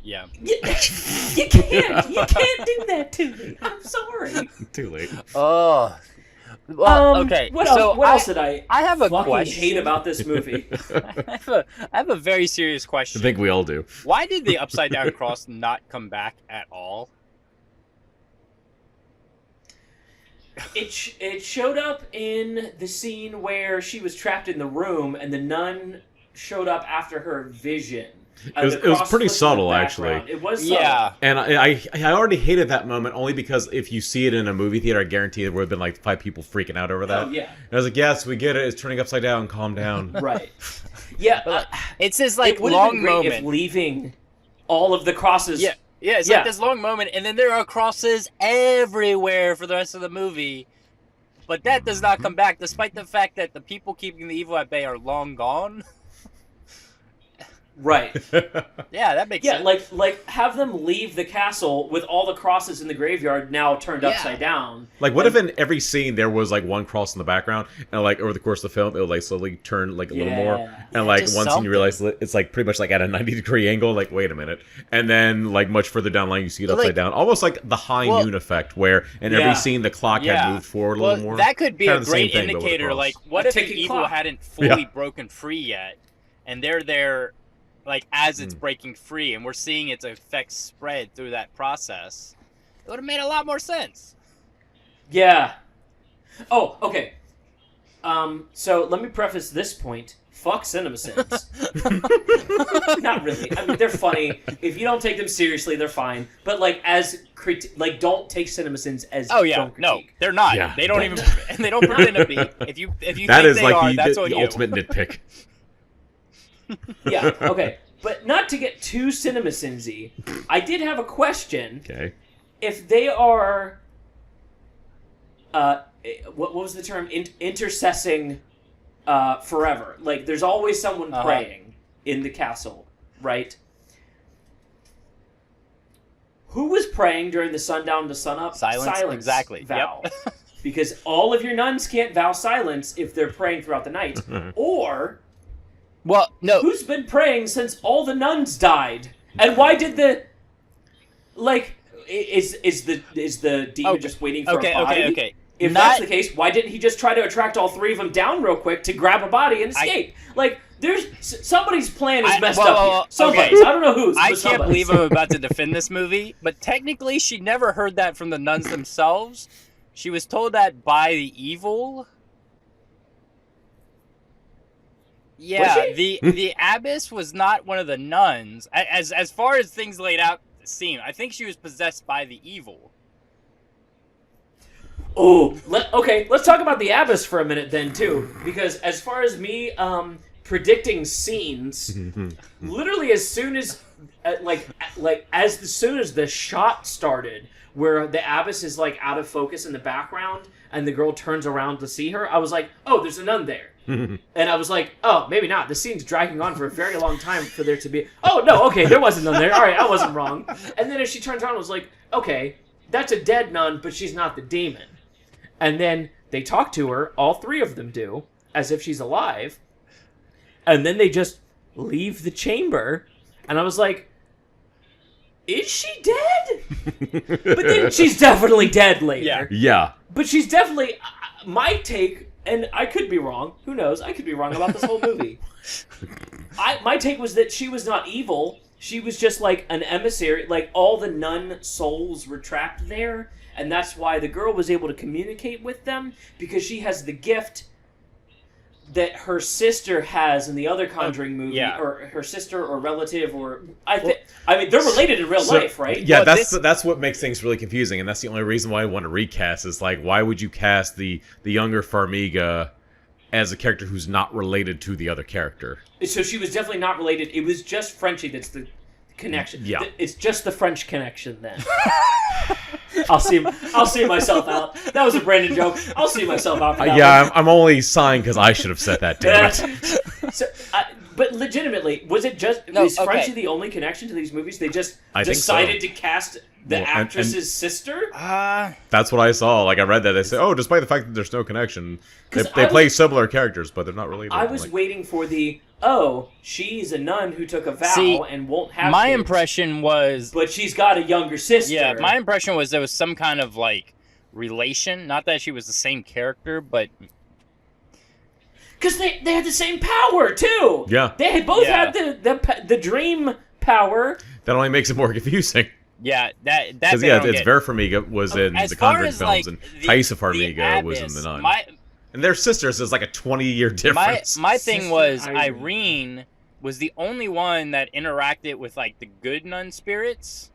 yeah. You can't do that to me. I'm sorry. Too late. Oh. Well, okay. What else? So What else did I have a fucking question. hate about this movie? I have a very serious I question. think we all do. Why did the upside down cross not come back at all? It showed up in the scene where she was trapped in the room, and the nun showed up after her vision. It was pretty flipped in the subtle, background. actually. It was subtle. Yeah. And I already hated that moment only because if you see it in a movie theater, I guarantee there would have been like 5 people freaking out over that. Oh, yeah. And I was like, yes, we get it. It's turning upside down. Calm down. Right. Yeah. It's this like it would have long been great moment. if leaving all of the crosses. Yeah, it's Yeah. like this long moment, and then there are crosses everywhere for the rest of the movie. But that does not come back, despite the fact that the people keeping the evil at bay are long gone. Right. Yeah, that makes Yeah, sense. like have them leave the castle with all the crosses in the graveyard now turned upside down. Like, what if in every scene there was like one cross in the background, and like over the course of the film, it would like slowly turn like a little more, and like just once something. you realize it's like pretty much like at a 90-degree angle. Like, wait a minute, and then like much further down the line, you see it upside down, almost like the high noon effect, where in Yeah. every scene the clock had moved forward a little more. That could be Kinda a the same great thing, but with a indicator. cross. Like, what A if the ticking evil clock. hadn't fully broken free yet, and they're there, like as it's breaking free, and we're seeing its effects spread through that process? It would have made a lot more sense. Yeah. Oh, okay. So let me preface this point. Fuck CinemaSins. Not really. I mean, they're funny. If you don't take them seriously, they're fine. But like, don't take CinemaSins as. Oh yeah, don't no, critique. they're not. Yeah. They don't even. And they don't pretend to be. If you That think is they like are, the, that's the, on the you. ultimate nitpick. Yeah. Okay. But not to get too CinemaSins-y, I did have a question. Okay. If they are, what was the term? Intercessing, forever. Like, there's always someone praying in the castle, right? Who was praying during the sundown to sunup? Silence, exactly. Vow. Yep. Because all of your nuns can't vow silence if they're praying throughout the night. Or, Well, no. who's been praying since all the nuns died? And why did the... Like, is the demon just waiting for a body? Okay. If that's the case, why didn't he just try to attract all three of them down real quick to grab a body and escape? Somebody's plan is messed up here. Somebody's. I don't know whose. I can't believe I'm about to defend this movie, but technically she never heard that from the nuns themselves. She was told that by the evil. Yeah, the abbess was not one of the nuns. As far as things laid out seem, I think she was possessed by the evil. Oh, let's talk about the abbess for a minute then too, because as far as me predicting scenes, literally as soon as soon as the shot started, where the abbess is like out of focus in the background and the girl turns around to see her, I was like, oh, there's a nun there. And I was like, oh, maybe not. The scene's dragging on for a very long time for there to be... Oh, no, okay, there wasn't none there. All right, I wasn't wrong. And then as she turns around, I was like, okay, that's a dead nun, but she's not the demon. And then they talk to her, all three of them do, as if she's alive. And then they just leave the chamber. And I was like, is she dead? But then she's definitely dead later. Yeah. But she's definitely... my take, and I could be wrong. Who knows? I could be wrong about this whole movie. My take was that she was not evil. She was just like an emissary. Like, all the nun souls were trapped there. And that's why the girl was able to communicate with them, because she has the gift that her sister has in the other Conjuring movie, or her sister or relative, or I mean, they're related in real life, right? Yeah, that's what makes things really confusing, and that's the only reason why I want to recast. Is like, why would you cast the younger Farmiga as a character who's not related to the other character? So she was definitely not related. It was just Frenchie that's the connection. Yeah, it's just the French connection then. I'll see myself out. That was a Brandon joke. I'll see myself out for that one. I'm only sighing because I should have said that, damn it. So, but legitimately, was Frenchie the only connection to these movies? They just decided to cast the actress's sister? That's what I saw. Like, I read that. They said, oh, despite the fact that there's no connection, they play similar characters, but they're not related. I was waiting for she's a nun who took a vow and won't have my kids, impression was... But she's got a younger sister. Yeah, my impression was there was some kind of, like, relation. Not that she was the same character, but... Because they had the same power, too! Yeah. They had both had the dream power. That only makes it more confusing. Yeah, that's it's Vera Farmiga was in the Conjuring films, and Thaisa Farmiga was in the Nun. And their sisters is like a 20-year difference. My thing was Irene was the only one that interacted with like the good nun spirits,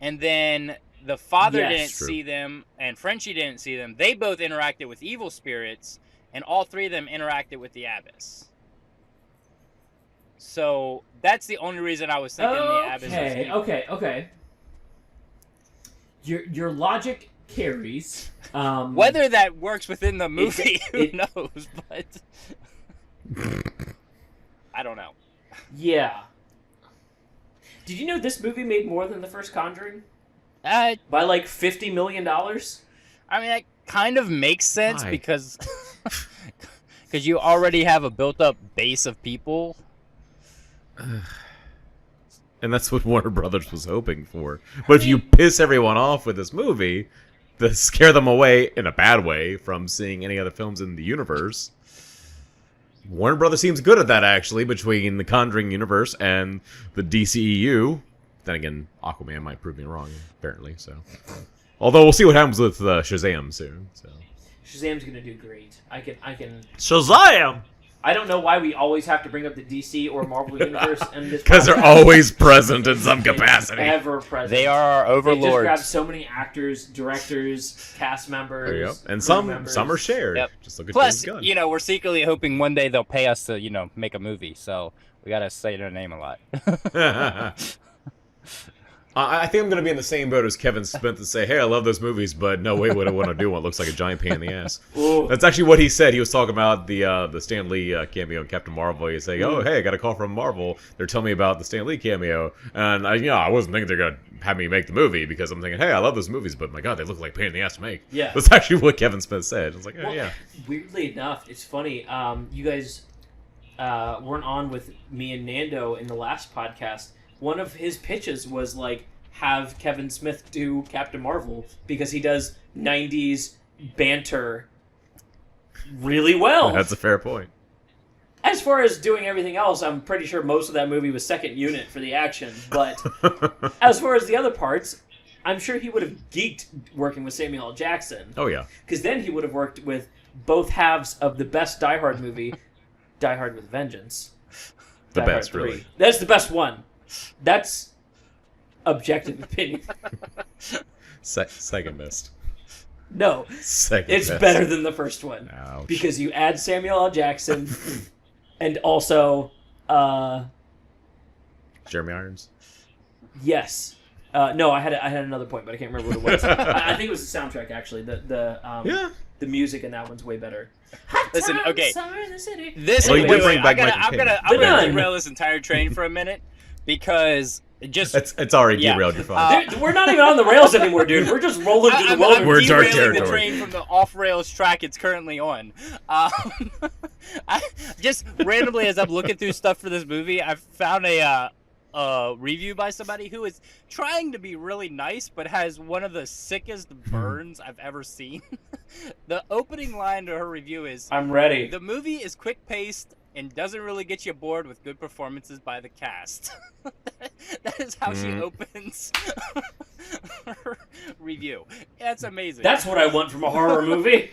and then the father didn't see them, and Frenchie didn't see them. They both interacted with evil spirits, and all three of them interacted with the abbess. So that's the only reason I was thinking the abbess was evil. Okay. Your logic carries. Whether that works within the movie, who knows? But I don't know. Yeah. Did you know this movie made more than the first Conjuring? By like $50 million? I mean, that kind of makes sense because you already have a built-up base of people. And that's what Warner Brothers was hoping for. But if you piss everyone off with this movie, to scare them away, in a bad way, from seeing any other films in the universe, Warner Brothers seems good at that, actually, between the Conjuring universe and the DCEU. Then again, Aquaman might prove me wrong, apparently. So, although we'll see what happens with Shazam soon. So, Shazam's gonna do great. I can. Shazam! I don't know why we always have to bring up the DC or Marvel universe in this. Because they're always present in some capacity. Ever present. They are our They just overlords. grab so many actors, directors, cast members. Yep. And crew some members. are shared. Yep. Just look at Plus, James Gunn. you know, we're secretly hoping one day they'll pay us to, you know, make a movie. So we gotta say their name a lot. I think I'm going to be in the same boat as Kevin Smith and say, hey, I love those movies, but no way would I want to do one. It looks like a giant pain in the ass. Ooh. That's actually what he said. He was talking about the Stan Lee cameo in Captain Marvel. He's saying, oh, hey, I got a call from Marvel. They're telling me about the Stan Lee cameo. And I wasn't thinking they're going to have me make the movie because I'm thinking, hey, I love those movies, but my God, they look like pain in the ass to make. Yeah. That's actually what Kevin Smith said. I was like, oh, Well, yeah. Weirdly enough, it's funny. You guys weren't on with me and Nando in the last podcast. One of his pitches was like, have Kevin Smith do Captain Marvel because he does 90s banter really well. That's a fair point. As far as doing everything else, I'm pretty sure most of that movie was second unit for the action. But as far as the other parts, I'm sure he would have geeked working with Samuel L. Jackson. Oh, yeah. Because then he would have worked with both halves of the best Die Hard movie, Die Hard with Vengeance. The Die best, Hard 3. really. That's the best one. That's objective opinion. Second best. No, Second it's best. better than the first one. Ouch. Because you add Samuel L. Jackson and also, Jeremy Irons? yes. No, I had another point, but I can't remember what it was. I think it was the soundtrack, actually. Yeah. The music in that one's way better. Listen, okay. Summer in the city. This Well, you wait, did bring wait, back I'm Michael gonna Caine. Nun. derail this entire train for a minute because just It's already Yeah. derailed. You're fine. Dude, we're not even on the rails anymore, dude. We're just rolling through the I'm wilderness. We're dark derailing the territory. train from the off-rails track it's currently on. I just randomly, as I'm looking through stuff for this movie, I found a review by somebody who is trying to be really nice, but has one of the sickest burns I've ever seen. The opening line to her review is, I'm ready. "The movie is quick-paced and doesn't really get you bored with good performances by the cast." That is how she opens her review. That's amazing. That's what I want from a horror movie.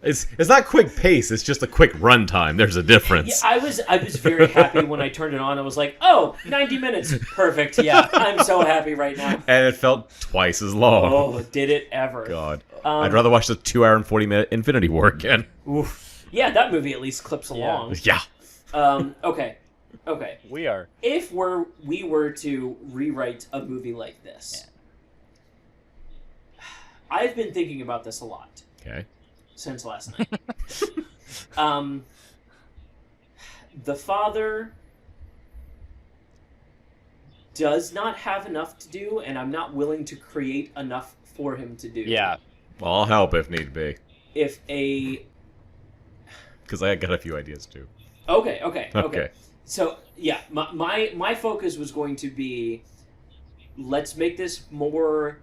It's not quick pace. It's just a quick runtime. There's a Yeah, difference. I was very happy when I turned it on. I was like, oh, 90 minutes. Perfect. Yeah. I'm so happy right now. And it felt twice as long. Oh, did it ever. God. I'd rather watch the 2 hour and 40-minute Infinity War again. Oof. Yeah, that movie at least clips along. Yeah. Okay. we are. If we were to rewrite a movie like this, I've been thinking about this a lot Okay. since last night. The father does not have enough to do, and I'm not willing to create enough for him to do. Yeah. Well, I'll help if need be. If a Because I got a few ideas, too. Okay. So yeah, my focus was going to be, let's make this more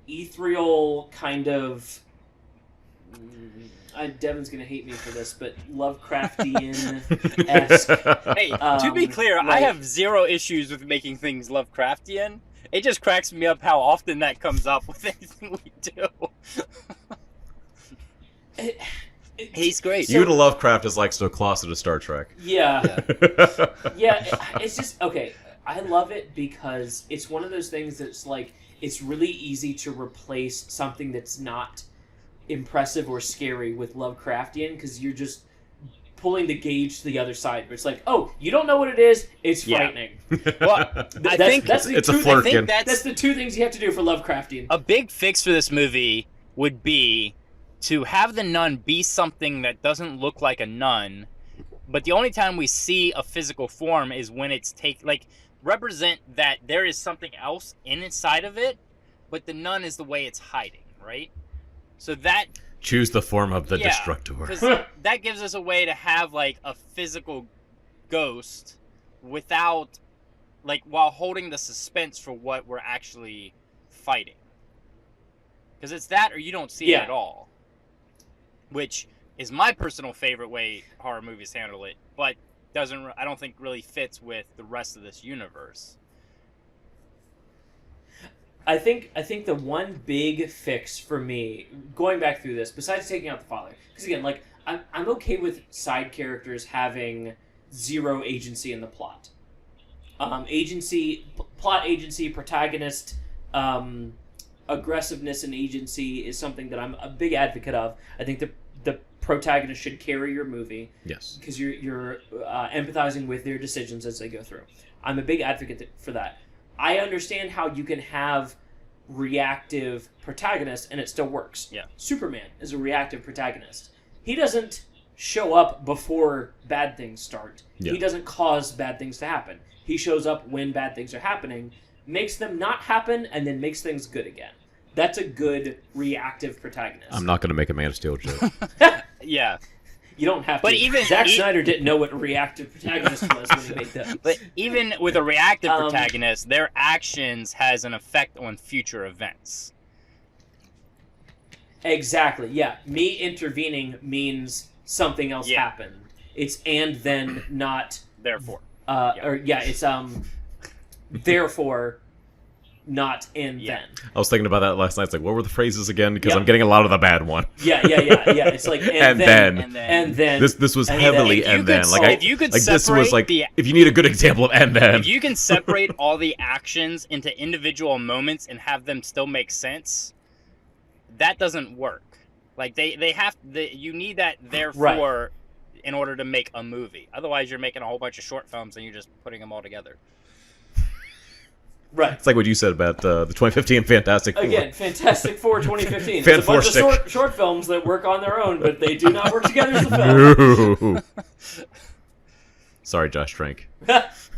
ethereal kind of. Devin's gonna hate me for this, but Lovecraftian-esque. Hey, to be clear, I like- have zero issues with making things Lovecraftian. It just cracks me up how often that comes up with anything we do. He's great. You to Lovecraft is like so closet to Star Trek. Yeah. It's just okay. I love it because it's one of those things that's like it's really easy to replace something that's not impressive or scary with Lovecraftian because you're just pulling the gauge to the other side. But it's like, oh, you don't know what it is. It's Yeah. frightening. Well, I think that's the it's a two flirkin. things- I think That's the two things you have to do for Lovecraftian. a big fix for this movie would be to have the nun be something that doesn't look like a nun, but the only time we see a physical form is when it's represent that there is something else inside of it, but the nun is the way it's hiding, right? So that Choose the form of the Yeah, destructor. because that gives us a way to have like a physical ghost without while holding the suspense for what we're actually fighting. Because it's that or you don't see it Yeah. at all. Which is my personal favorite way horror movies handle it, but I don't think really fits with the rest of this universe. I think the one big fix for me, going back through this, besides taking out the father, because again, like I'm okay with side characters having zero agency in the plot. Plot agency, protagonist, aggressiveness and agency is something that I'm a big advocate of. I think the protagonist should carry your movie. Yes. Because you're empathizing with their decisions as they go through. I'm a big advocate for that. I understand how you can have reactive protagonists and it still works. Yeah. Superman is a reactive protagonist. He doesn't show up before bad things start. Yeah. He doesn't cause bad things to happen. He shows up when bad things are happening, makes them not happen, and then makes things good again. That's a good reactive protagonist. I'm not going to make a Man of Steel joke. Yeah. You don't have to. But even Zack Snyder didn't know what a reactive protagonist was when he made that. But even with a reactive protagonist, their actions has an effect on future events. Exactly. Yeah. Me intervening means something else happened. It's and then, not Therefore. It's therefore not and then. I was thinking about that last night. It's like, what were the phrases again? Because I'm getting a lot of the bad one. Yeah. It's like and then. This was heavily and then. If you could this was like if you need a good example of and then. If you can separate all the actions into individual moments and have them still make sense, that doesn't work. Like you need that therefore in order to make a movie. Otherwise, you're making a whole bunch of short films and you're just putting them all together. Right. It's like what you said about the 2015 Fantastic Four. Again, Fantastic Four 2015. It's a bunch of short films that work on their own, but they do not work together as a film. Sorry, Josh Trank.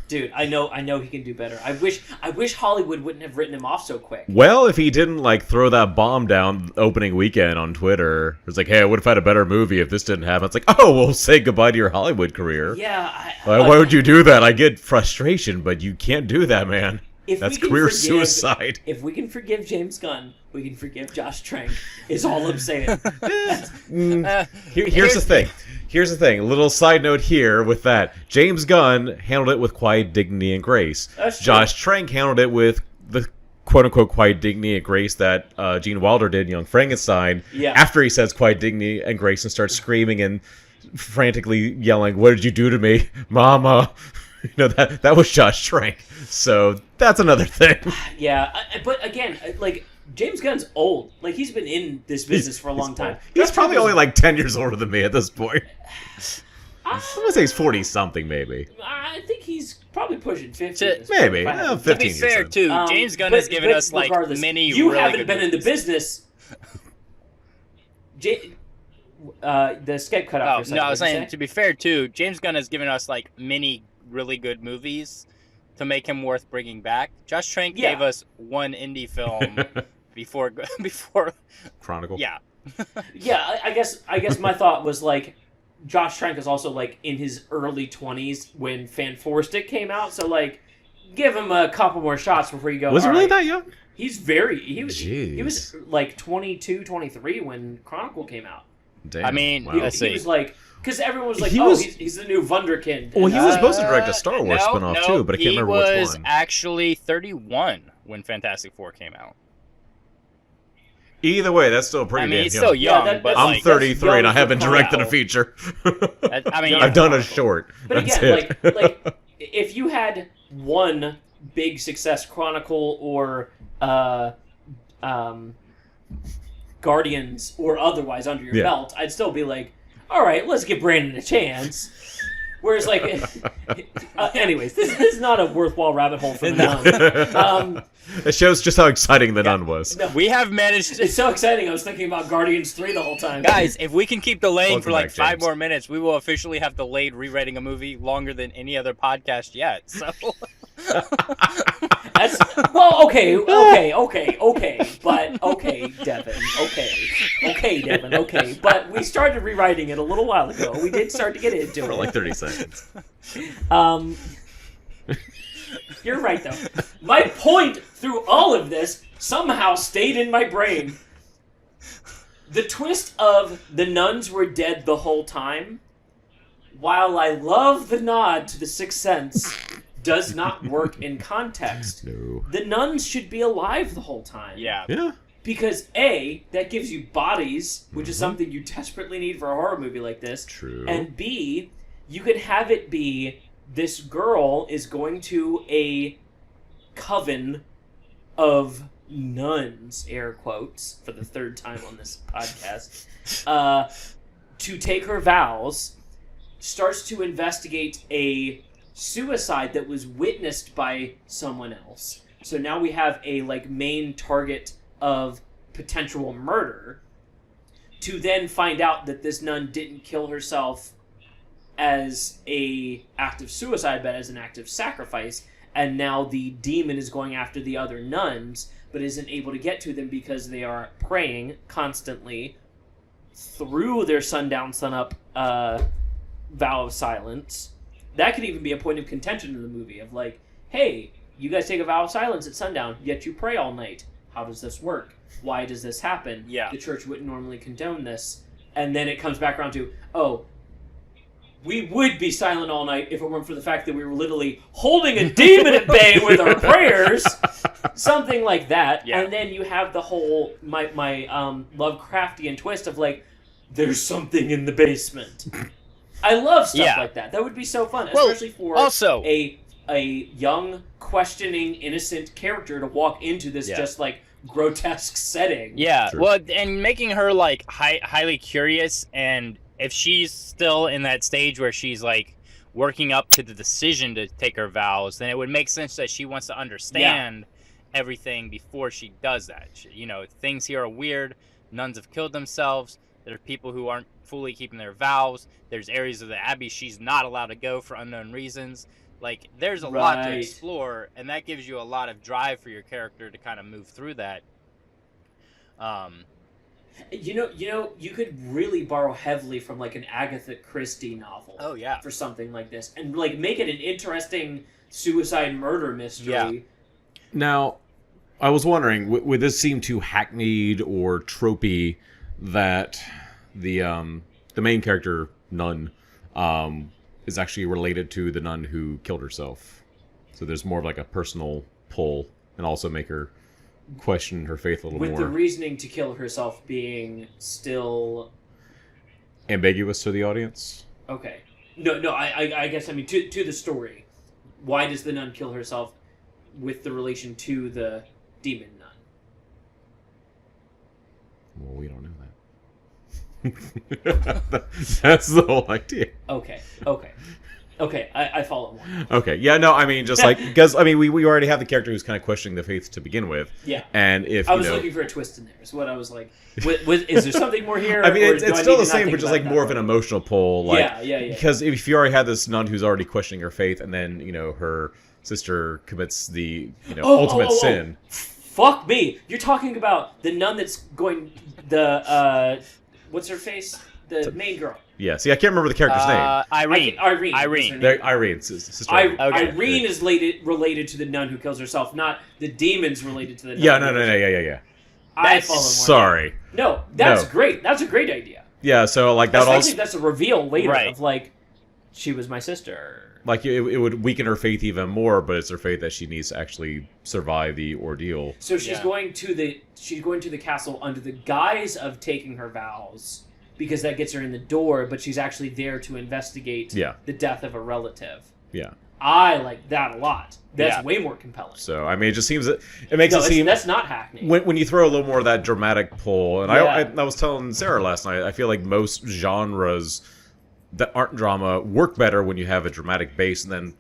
Dude, I know he can do better. I wish Hollywood wouldn't have written him off so quick. Well, if he didn't throw that bomb down opening weekend on Twitter, it's like, hey, I would have had a better movie if this didn't happen. It's like, oh, well, say goodbye to your Hollywood career. Yeah. Why would you do that? I get frustration, but you can't do that, man. That's career suicide. If we can forgive James Gunn, we can forgive Josh Trank, is all I'm saying. Here's the thing. Here's the thing. A little side note here with that. James Gunn handled it with quiet dignity and grace. Josh Trank handled it with the quote-unquote quiet dignity and grace that Gene Wilder did in Young Frankenstein. Yeah. After he says quiet dignity and grace and starts screaming and frantically yelling, "What did you do to me, Mama?" That was Josh Trank. So that's another thing. Yeah, but again, James Gunn's old. He's been in this business for a long time. He's probably only 10 years older than me at this point. I'm gonna say he's 40-something, maybe. I think he's probably pushing 50. Maybe. 15 to be fair, too, James Gunn has given us many. You really haven't good been in the movies. business. The Skype cut off. No, I was saying, to be fair, too, James Gunn has given us many really good movies to make him worth bringing back. Josh Trank gave us one indie film before Chronicle. Yeah. Yeah, I guess my thought was Josh Trank is also in his early 20s when Fan Four Stick came out, so give him a couple more shots before you go. Was he really that young? He was 22, 23 when Chronicle came out. Damn. I mean, wow. let's see. He was because everyone was he's the new Wunderkind. Well, he was supposed to direct a Star Wars spinoff too, but I can't remember which one. He was actually 31 when Fantastic Four came out. Either way, that's still pretty damn young. He's still young, but I'm 33 and I haven't directed a feature. I've done a short. But that's again, it. if you had one big success, Chronicle or Guardians or otherwise under your belt, I'd still be all right, let's give Brandon a chance. Whereas, anyways, this is not a worthwhile rabbit hole for the Nun. It shows just how exciting the Nun was. No, we have managed. It's so exciting. I was thinking about Guardians 3 the whole time. Guys, if we can keep delaying for Welcome back, 5 James. more minutes, we will officially have delayed rewriting a movie longer than any other podcast yet. So. That's okay, but Devin, but we started rewriting it a little while ago. We did start to get into For it 30 seconds. You're right though. My point through all of this somehow stayed in my brain. The twist of the nuns were dead the whole time, while I love the nod to The Sixth Sense, does not work in context. No. The nuns should be alive the whole time. Yeah. Yeah. Because A, that gives you bodies, which is something you desperately need for a horror movie like this. True. And B, you could have it be this girl is going to a coven of nuns, air quotes, for the third time on this podcast, to take her vows, starts to investigate a suicide that was witnessed by someone else. So now we have a main target of potential murder, to then find out that this nun didn't kill herself as a act of suicide, but as an act of sacrifice, and now the demon is going after the other nuns, but isn't able to get to them because they are praying constantly through their sundown, sunup vow of silence. That could even be a point of contention in the movie, of hey, you guys take a vow of silence at sundown, yet you pray all night. How does this work? Why does this happen? Yeah. The church wouldn't normally condone this. And then it comes back around to, we would be silent all night if it weren't for the fact that we were literally holding a demon at bay with our prayers. Something like that. Yeah. And then you have the whole, my Lovecraftian twist of there's something in the basement. I love stuff like that. That would be so fun, especially for also a young, questioning, innocent character to walk into this just grotesque setting. Yeah, True. well, and making her highly curious, and if she's still in that stage where she's working up to the decision to take her vows, then it would make sense that she wants to understand everything before she does that. Things here are weird. Nuns have killed themselves. There are people who aren't fully keeping their vows. There's areas of the abbey she's not allowed to go for unknown reasons. There's a lot to explore, and that gives you a lot of drive for your character to kind of move through that. You could really borrow heavily from an Agatha Christie novel. Oh, yeah. For something like this, and make it an interesting suicide murder mystery. Yeah. Now, I was wondering, would this seem too hackneyed or tropey that the main character, nun, is actually related to the nun who killed herself? So there's more of a personal pull, and also make her question her faith a little more. With the reasoning to kill herself being still ambiguous to the audience? Okay. No, I guess, to the story. Why does the nun kill herself with the relation to the demon nun? Well, we don't know that. That's the whole idea. Okay, I follow more. Okay, yeah, no, just because, we already have the character who's kind of questioning the faith to begin with. Yeah. And if, I was looking for a twist in there, is what I was like. Is there something more here? It's still the same, but just more of an emotional pull. Yeah. Because if you already had this nun who's already questioning her faith, and then, her sister commits the, ultimate sin. Fuck me. You're talking about the nun that's going, what's her face? The main girl. Yeah, see, I can't remember the character's name. Irene. Irene. Sister Irene. Irene is related to the nun who kills herself, not the demons related to the nun. Yeah, yeah. I follow more. Sorry. No, that's great. That's a great idea. Yeah, so that Especially if that's a reveal later Right. of she was my sister. It would weaken her faith even more, but it's her faith that she needs to actually survive the ordeal. So she's going to the castle under the guise of taking her vows, because that gets her in the door, but she's actually there to investigate the death of a relative. Yeah. I like that a lot. That's way more compelling. So, it just seems that it makes it seem... That's not hackney. When you throw a little more of that dramatic pull, and I was telling Sarah last night, I feel like most genres that aren't drama work better when you have a dramatic base and then,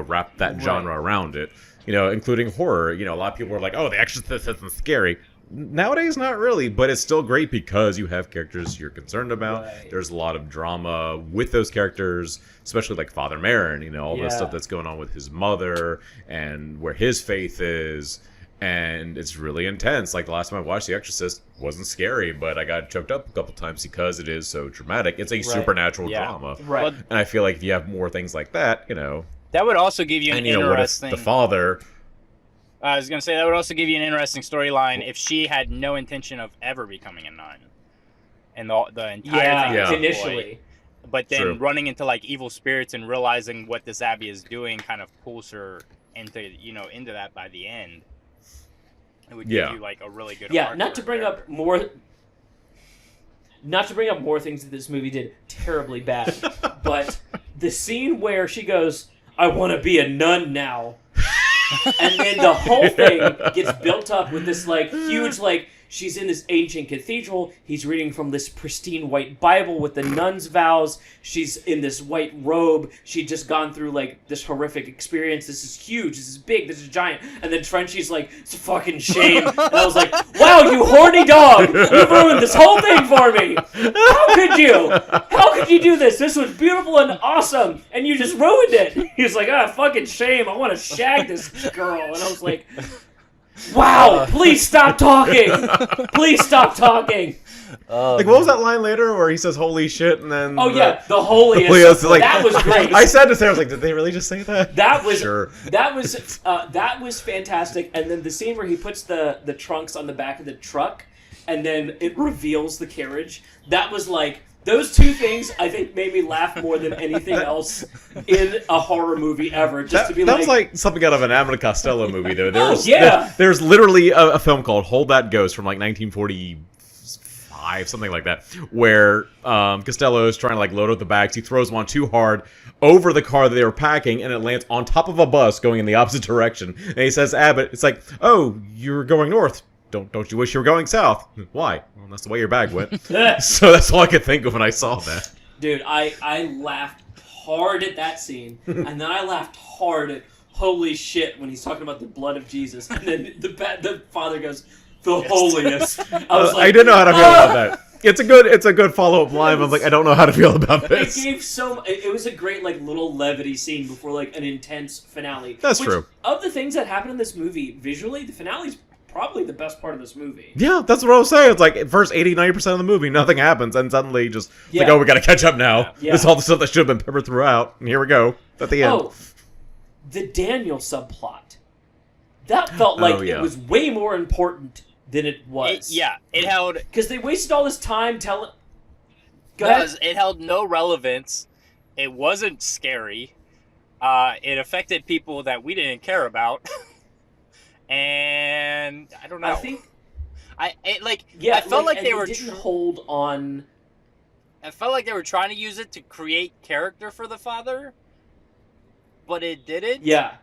wrap that genre around it. Including horror. A lot of people are like, oh, The Exorcist isn't scary. Nowadays, not really, but it's still great because you have characters you're concerned about. Right. There's a lot of drama with those characters, especially Father Merrin, all the stuff that's going on with his mother and where his faith is. And it's really intense. The last time I watched The Exorcist wasn't scary, but I got choked up a couple times because it is so dramatic. It's a supernatural drama. Right. And I feel like if you have more things like that, that would also give you an interesting... What if the father... I was going to say, that would also give you an interesting storyline if she had no intention of ever becoming a nun. And the entire thing was initially. but then True. running into like evil spirits and realizing what this Abby is doing kind of pulls her into into that by the end. It would give you like a really good arc not to bring up more things that this movie did terribly bad, but the scene where she goes, "I want to be a nun now," and then the whole thing gets built up with this like huge like. She's in this ancient cathedral. He's reading from this pristine white Bible with the nun's vows. She's in this white robe. She'd just gone through, like, this horrific experience. This is huge. This is big. This is giant. And then Frenchie's like, it's a fucking shame. And I was like, wow, you horny dog. You ruined this whole thing for me. How could you? How could you do this? This was beautiful and awesome. And you just ruined it. He was like, fucking shame. I want to shag this girl. And I was like... Wow! Please stop talking! Please stop talking! Like, what was that line later where he says "holy shit" and then? Oh yeah, the holiest. Like, that was great. I said to Sarah, I was like, did they really just say that? That was sure. That was fantastic. And then the scene where he puts the trunks on the back of the truck, and then it reveals the carriage. That was like. Those two things, I think, made me laugh more than anything else in a horror movie ever. Just to be that was like something out of an Abbott and Costello movie, though. There's literally a film called Hold That Ghost from like 1945, something like that, where Costello is trying to like load up the bags. He throws them on too hard over the car that they were packing, and it lands on top of a bus going in the opposite direction. And he says, Abbott, it's like, oh, you're going north. Don't you wish you were going south? Why? Well, that's the way your bag went. So that's all I could think of when I saw that. Dude, I laughed hard at that scene, and then I laughed hard at holy shit when he's talking about the blood of Jesus, and then the father goes, the holiest. I was like, I didn't know how to feel about that. It's a good follow-up line. I'm like, I don't know how to feel about this. It was a great like little levity scene before like an intense finale. That's true. Of the things that happen in this movie, visually, the finale's probably the best part of this movie. Yeah, that's what I was saying. It's like first 80-90% of the movie, nothing happens, and suddenly just like, oh, we got to catch up now. Yeah. This is all the stuff that should have been peppered throughout, and here we go at the end. Oh, the Daniel subplot. That felt like it was way more important than it was. It held because they wasted all this time telling. It held no relevance. It wasn't scary. It affected people that we didn't care about. And I don't know. I felt like they were didn't hold on. I felt like they were trying to use it to create character for the father, but it didn't. Yeah.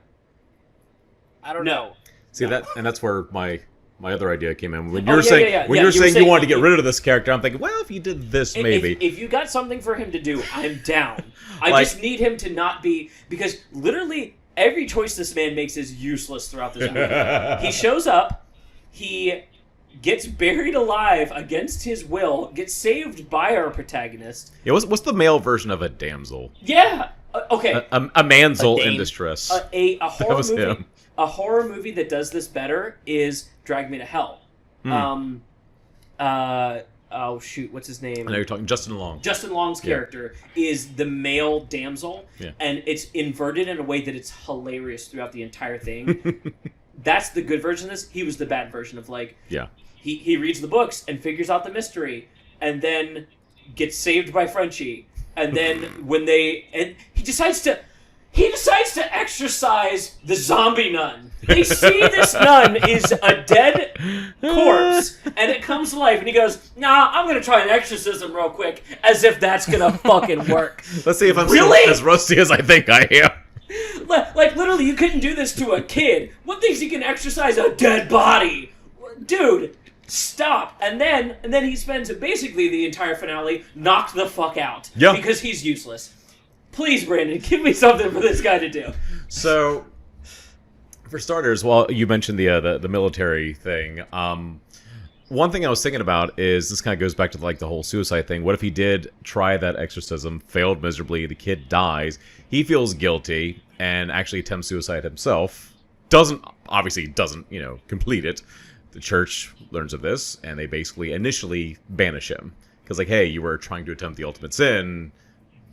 I don't know. See that's where my other idea came in. When you were saying you wanted to get rid of this character, I'm thinking, well, if you did this, maybe. If you got something for him to do, I'm down. I just need him to not be because literally. Every choice this man makes is useless throughout this movie. He shows up, he gets buried alive against his will, gets saved by our protagonist. Yeah, what's the male version of a damsel? Yeah, okay. A manzel in distress. A horror movie. Him. A horror movie that does this better is Drag Me to Hell. Oh shoot, what's his name? I know you're talking Justin Long. Justin Long's character is the male damsel, and it's inverted in a way that it's hilarious throughout the entire thing. That's the good version of this. He was the bad version of like, he reads the books and figures out the mystery, and then gets saved by Frenchie, and then he decides to exorcise the zombie nun. They see this nun is a dead corpse, and it comes to life, and he goes, nah, I'm going to try an exorcism real quick, as if that's going to fucking work. Let's see if I'm still as rusty as I think I am. Like, literally, you couldn't do this to a kid. What thinks he can exorcise a dead body? Dude, stop. And then he spends basically the entire finale knocked the fuck out. Yeah. Because he's useless. Please, Brandon, give me something for this guy to do. So, for starters, while you mentioned the military thing, one thing I was thinking about is this kind of goes back to like the whole suicide thing. What if he did try that exorcism, failed miserably, the kid dies, he feels guilty, and actually attempts suicide himself? Doesn't complete it. The church learns of this, and they basically initially banish him because like, hey, you were trying to attempt the ultimate sin.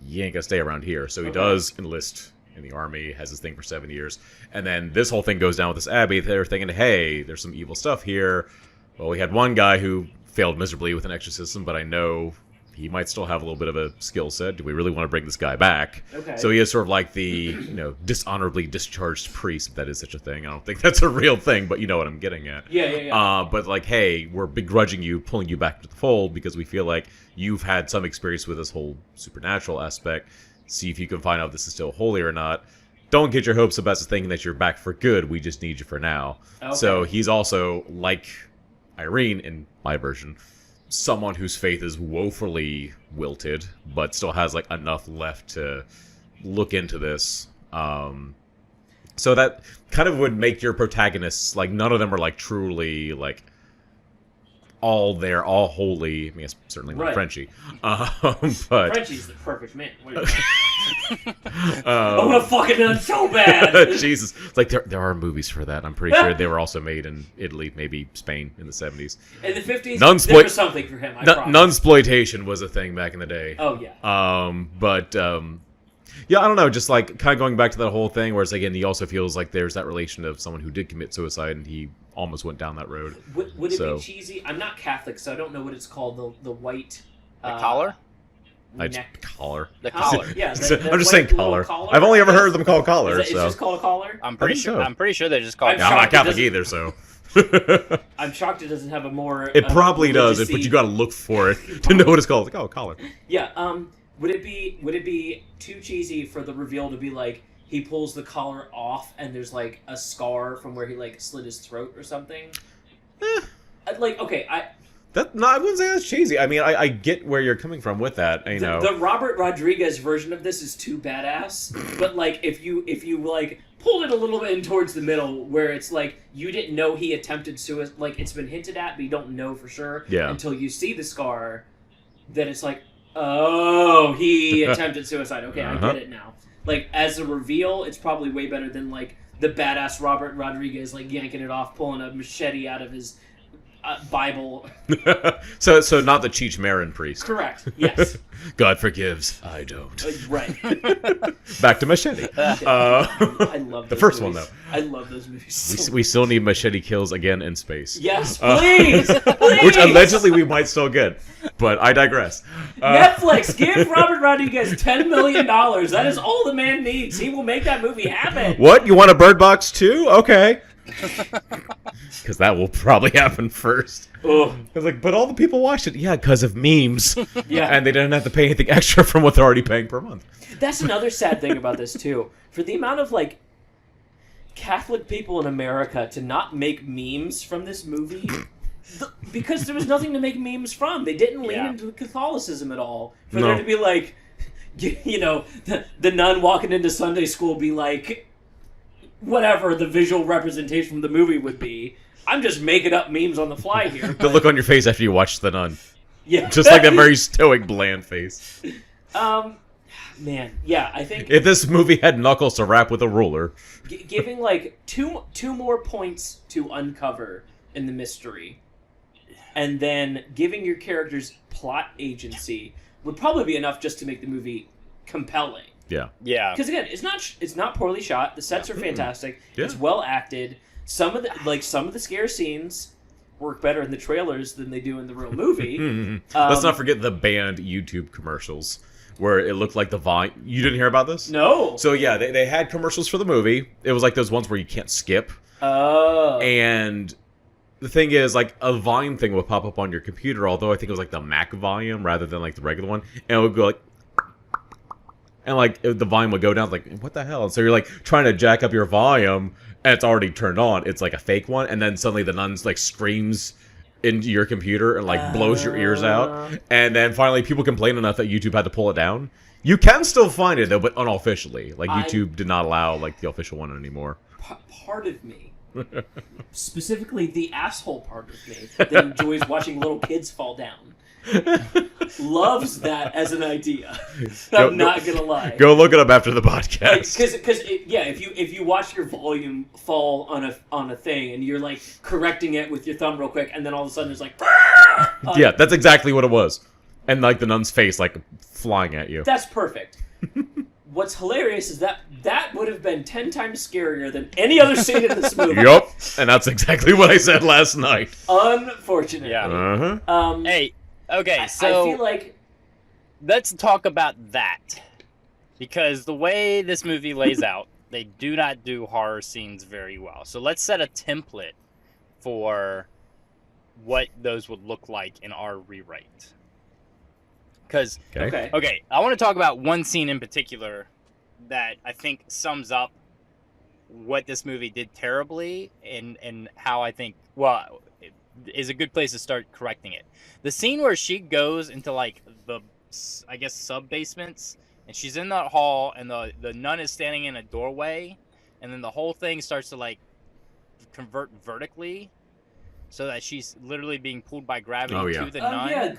You ain't gonna stay around here. So he does enlist in the army, has his thing for 7 years, and then this whole thing goes down with this abbey. They're thinking, hey, there's some evil stuff here. Well, we had one guy who failed miserably with an exorcism, but I know he might still have a little bit of a skill set. Do we really want to bring this guy back? Okay. So he is sort of like the, dishonorably discharged priest, if that is such a thing. I don't think that's a real thing, but you know what I'm getting at. Yeah. But like, hey, we're begrudging you, pulling you back into the fold because we feel like you've had some experience with this whole supernatural aspect. See if you can find out if this is still holy or not. Don't get your hopes up as thinking that you're back for good. We just need you for now. Okay. So he's also, like Irene in my version, someone whose faith is woefully wilted, but still has like enough left to look into this. So that kind of would make your protagonists, like, none of them are like truly like all there, all holy. I mean, it's certainly not Right. Frenchie, but Frenchie's the perfect man. What are you I want to fucking done so bad. Jesus, it's like there are movies for that. I'm pretty sure they were also made in Italy, maybe Spain in the 70s. In the 50s, Nunsploit- there was something for him. I promise. Nunsploitation was a thing back in the day. Oh yeah. Yeah, I don't know, just like kind of going back to that whole thing where it's again, he also feels like there's that relation of someone who did commit suicide and he almost went down that road. Would it be cheesy? I'm not Catholic, so I don't know what it's called. The white. The collar? Collar. The collar. Yeah. I'm just saying collar. I've only ever heard them called collars. It's just called a collar? I'm pretty think sure. so. I'm pretty sure they just call it. I'm Yeah, I'm not shocked it Catholic doesn't- either, so. I'm shocked it doesn't have a more. It probably does, religious-y- but you got to look for it to know what it's called. Like, oh, collar. Yeah. Would it be too cheesy for the reveal to be like he pulls the collar off and there's like a scar from where he like slit his throat or something? Like, okay, I wouldn't say that's cheesy. I mean, I get where you're coming from with that. You know, the Robert Rodriguez version of this is too badass. But like, if you like pulled it a little bit in towards the middle, where it's like you didn't know he attempted suicide, like it's been hinted at, but you don't know for sure until you see the scar. Then it's like, oh, he attempted suicide. Okay, I get it now. Like as a reveal, it's probably way better than like the badass Robert Rodriguez like yanking it off, pulling a machete out of his Bible. so not the Cheech Marin priest. Correct. Yes. God forgives. I don't. Right. Back to Machete. I love the those first movies. one though. I love those movies. So We still need Machete kills again in space. yes, please, please. Which allegedly we might still get, but I digress. Netflix, give Robert Rodriguez $10 million. That is all the man needs. He will make that movie happen. What? You want a Bird Box too? Okay. Because that will probably happen first. Ugh. It's like, but all the people watched it. Yeah, because of memes. Yeah. And they didn't have to pay anything extra from what they're already paying per month. That's another sad thing about this too. For the amount of like Catholic people in America to not make memes from this movie, because there was nothing to make memes from. They didn't lean into Catholicism at all. For there to be like, you know, the nun walking into Sunday school be like, whatever the visual representation of the movie would be. I'm just making up memes on the fly here. The look on your face after you watch The Nun. Yeah. Just like that very stoic, bland face. Man, yeah, I think If this movie had knuckles to rap with a ruler. giving like two more points to uncover in the mystery, and then giving your characters plot agency would probably be enough just to make the movie compelling. Yeah. Yeah. Because again, it's not poorly shot. The sets are fantastic. Yeah. It's well acted. Some of the scare scenes work better in the trailers than they do in the real movie. Let's not forget the banned YouTube commercials where it looked like the Vine. You didn't hear about this? No. So yeah, they had commercials for the movie. It was like those ones where you can't skip. Oh. And the thing is, like, a Vine thing would pop up on your computer, although I think it was like the Mac volume rather than like the regular one. And it would go like, and like the volume would go down, like, what the hell? And so you're like trying to jack up your volume, and it's already turned on. It's like a fake one, and then suddenly the nun like screams into your computer and like blows your ears out. And then finally people complained enough that YouTube had to pull it down. You can still find it though, but unofficially. Like YouTube did not allow like the official one anymore. Part of me, specifically the asshole part of me that enjoys watching little kids fall down, loves that as an idea. I'm not gonna lie. Go look it up after the podcast. Because if you watch your volume fall on a thing and you're like correcting it with your thumb real quick, and then all of a sudden there's like, yeah, that's exactly what it was, and like the nun's face like flying at you. That's perfect. What's hilarious is that would have been 10 times scarier than any other scene in this movie. Yup, and that's exactly what I said last night. Unfortunately. Yeah. Uh-huh. Hey. Okay. I So feel like let's talk about that. Because the way this movie lays out, they do not do horror scenes very well. So let's set a template for what those would look like in our rewrite. Because, okay, I want to talk about one scene in particular that I think sums up what this movie did terribly and how I think, well, is a good place to start correcting it. The scene where she goes into, like, the, I guess, sub-basements, and she's in that hall, and the nun is standing in a doorway, and then the whole thing starts to, like, convert vertically, so that she's literally being pulled by gravity to the nun. Yeah,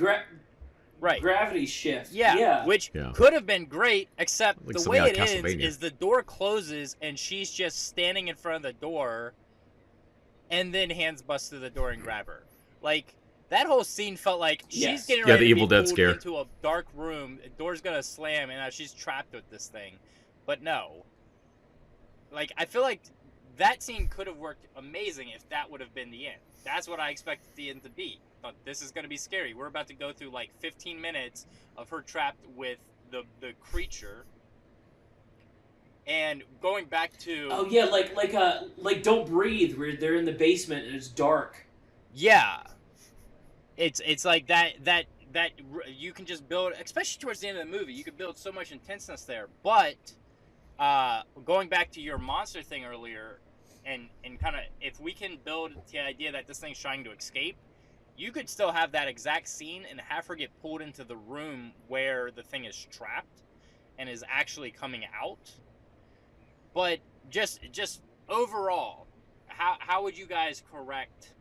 gravity shift. Yeah. Which could have been great, except like the way it ends is the door closes, and she's just standing in front of the door, and then hands bust through the door and grab her. Like, that whole scene felt like she's getting ready the Evil to be Dead pulled scare. into a dark room, the door's gonna slam, and now she's trapped with this thing. But no. Like, I feel like that scene could have worked amazing if that would have been the end. That's what I expected the end to be. I thought, this is gonna be scary. We're about to go through, like, 15 minutes of her trapped with the creature. And going back to... Oh, yeah, like Don't Breathe, where they're in the basement and it's dark. Yeah. It's like that you can just build, especially towards the end of the movie, you could build so much intenseness there. But going back to your monster thing earlier, and kind of, if we can build the idea that this thing's trying to escape, you could still have that exact scene and have her get pulled into the room where the thing is trapped and is actually coming out. But just overall, how would you guys correct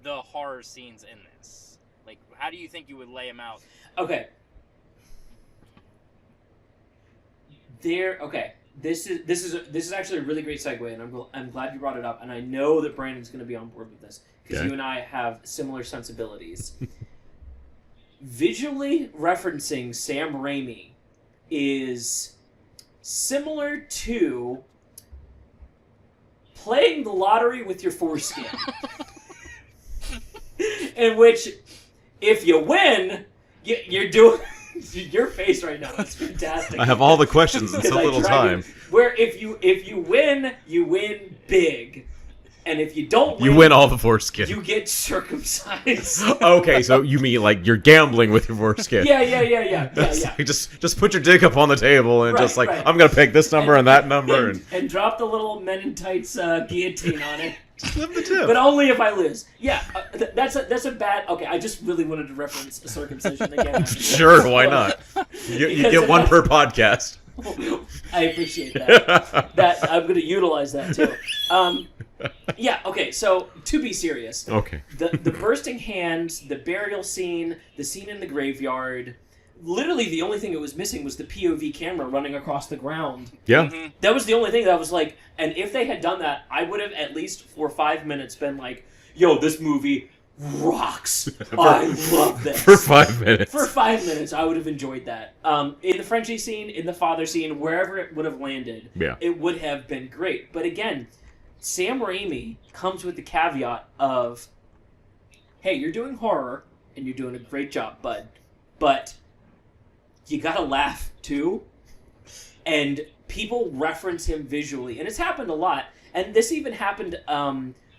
the horror scenes in this? Like, how do you think you would lay them out? Okay. This is actually a really great segue, and I'm glad you brought it up. And I know that Brandon's going to be on board with this because you and I have similar sensibilities. Visually referencing Sam Raimi is similar to playing the lottery with your foreskin. In which, if you win, you're doing... Your face right now is fantastic. I have all the questions in so little time. Where if you win, you win big. And if you don't win... You win all the foreskin. You get circumcised. Okay, so you mean like you're gambling with your foreskin. Yeah. Like, just put your dick up on the table and Right. I'm going to pick this number and that number. And drop the little Men in Tights guillotine on it. Just live the tip. But only if I lose. Yeah, that's a bad... Okay, I just really wanted to reference circumcision again. Sure, why not? You get one per podcast. I appreciate that. That I'm going to utilize that too. Yeah. Okay. So to be serious, okay. The bursting hands, the burial scene, the scene in the graveyard. Literally, the only thing it was missing was the POV camera running across the ground. Yeah. Mm-hmm. That was the only thing that was like. And if they had done that, I would have at least for 5 minutes been like, "Yo, this movie rocks! I love this." For 5 minutes. For 5 minutes, I would have enjoyed that. In the Frenchie scene, in the father scene, wherever it would have landed, it would have been great. But again, Sam Raimi comes with the caveat of, hey, you're doing horror, and you're doing a great job, bud. But you gotta laugh, too. And people reference him visually. And it's happened a lot. And this even happened...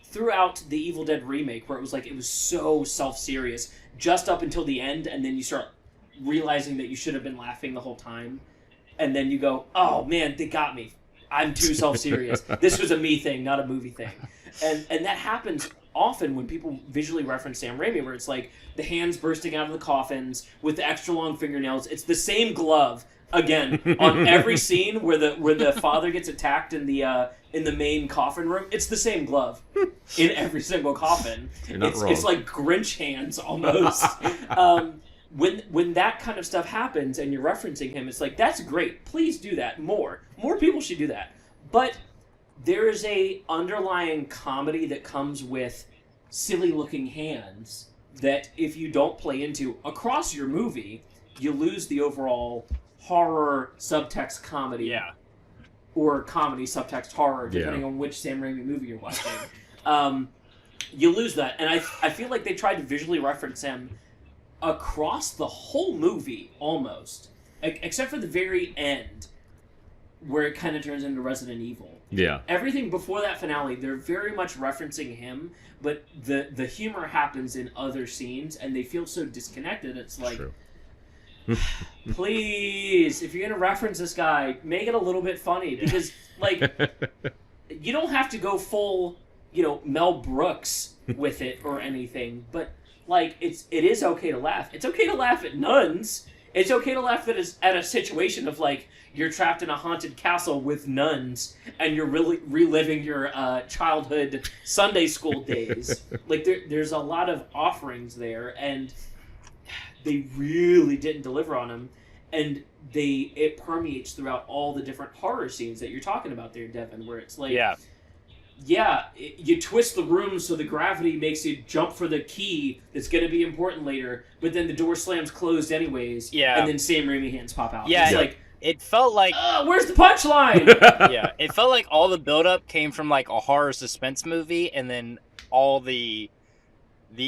throughout the Evil Dead remake, where it was so self-serious, just up until the end, and then you start realizing that you should have been laughing the whole time, and then you go, oh man, they got me. I'm too self-serious. This was a me thing, not a movie thing. And that happens often when people visually reference Sam Raimi, where it's like the hands bursting out of the coffins with the extra long fingernails. It's the same glove, again, on every scene where the father gets attacked in the main coffin room. It's the same glove in every single coffin. You're not wrong. It's like Grinch hands almost. When that kind of stuff happens and you're referencing him, it's like, that's great. Please do that more. More people should do that. But there is a underlying comedy that comes with silly looking hands that if you don't play into across your movie, you lose the overall horror subtext comedy. Yeah. Or comedy subtext horror, depending on which Sam Raimi movie you're watching. You lose that. And I feel like they tried to visually reference him across the whole movie, almost, except for the very end, where it kind of turns into Resident Evil. Yeah. Everything before that finale, they're very much referencing him, but the humor happens in other scenes, and they feel so disconnected. It's like, True. please, if you're going to reference this guy, make it a little bit funny, because, like, you don't have to go full, Mel Brooks with it or anything, but, like, it is okay to laugh. It's okay to laugh at nuns. It's okay to laugh at a situation of, like, you're trapped in a haunted castle with nuns, and you're really reliving your childhood Sunday school days. Like, there's a lot of offerings there, and they really didn't deliver on them. And it permeates throughout all the different horror scenes that you're talking about there, Devin, where it's like... you twist the room so the gravity makes you jump for the key that's going to be important later, but then the door slams closed anyways, and then Sam Raimi hands pop out. Yeah, it's like, it felt like... where's the punchline? Yeah, it felt like all the buildup came from, like, a horror suspense movie, and then all the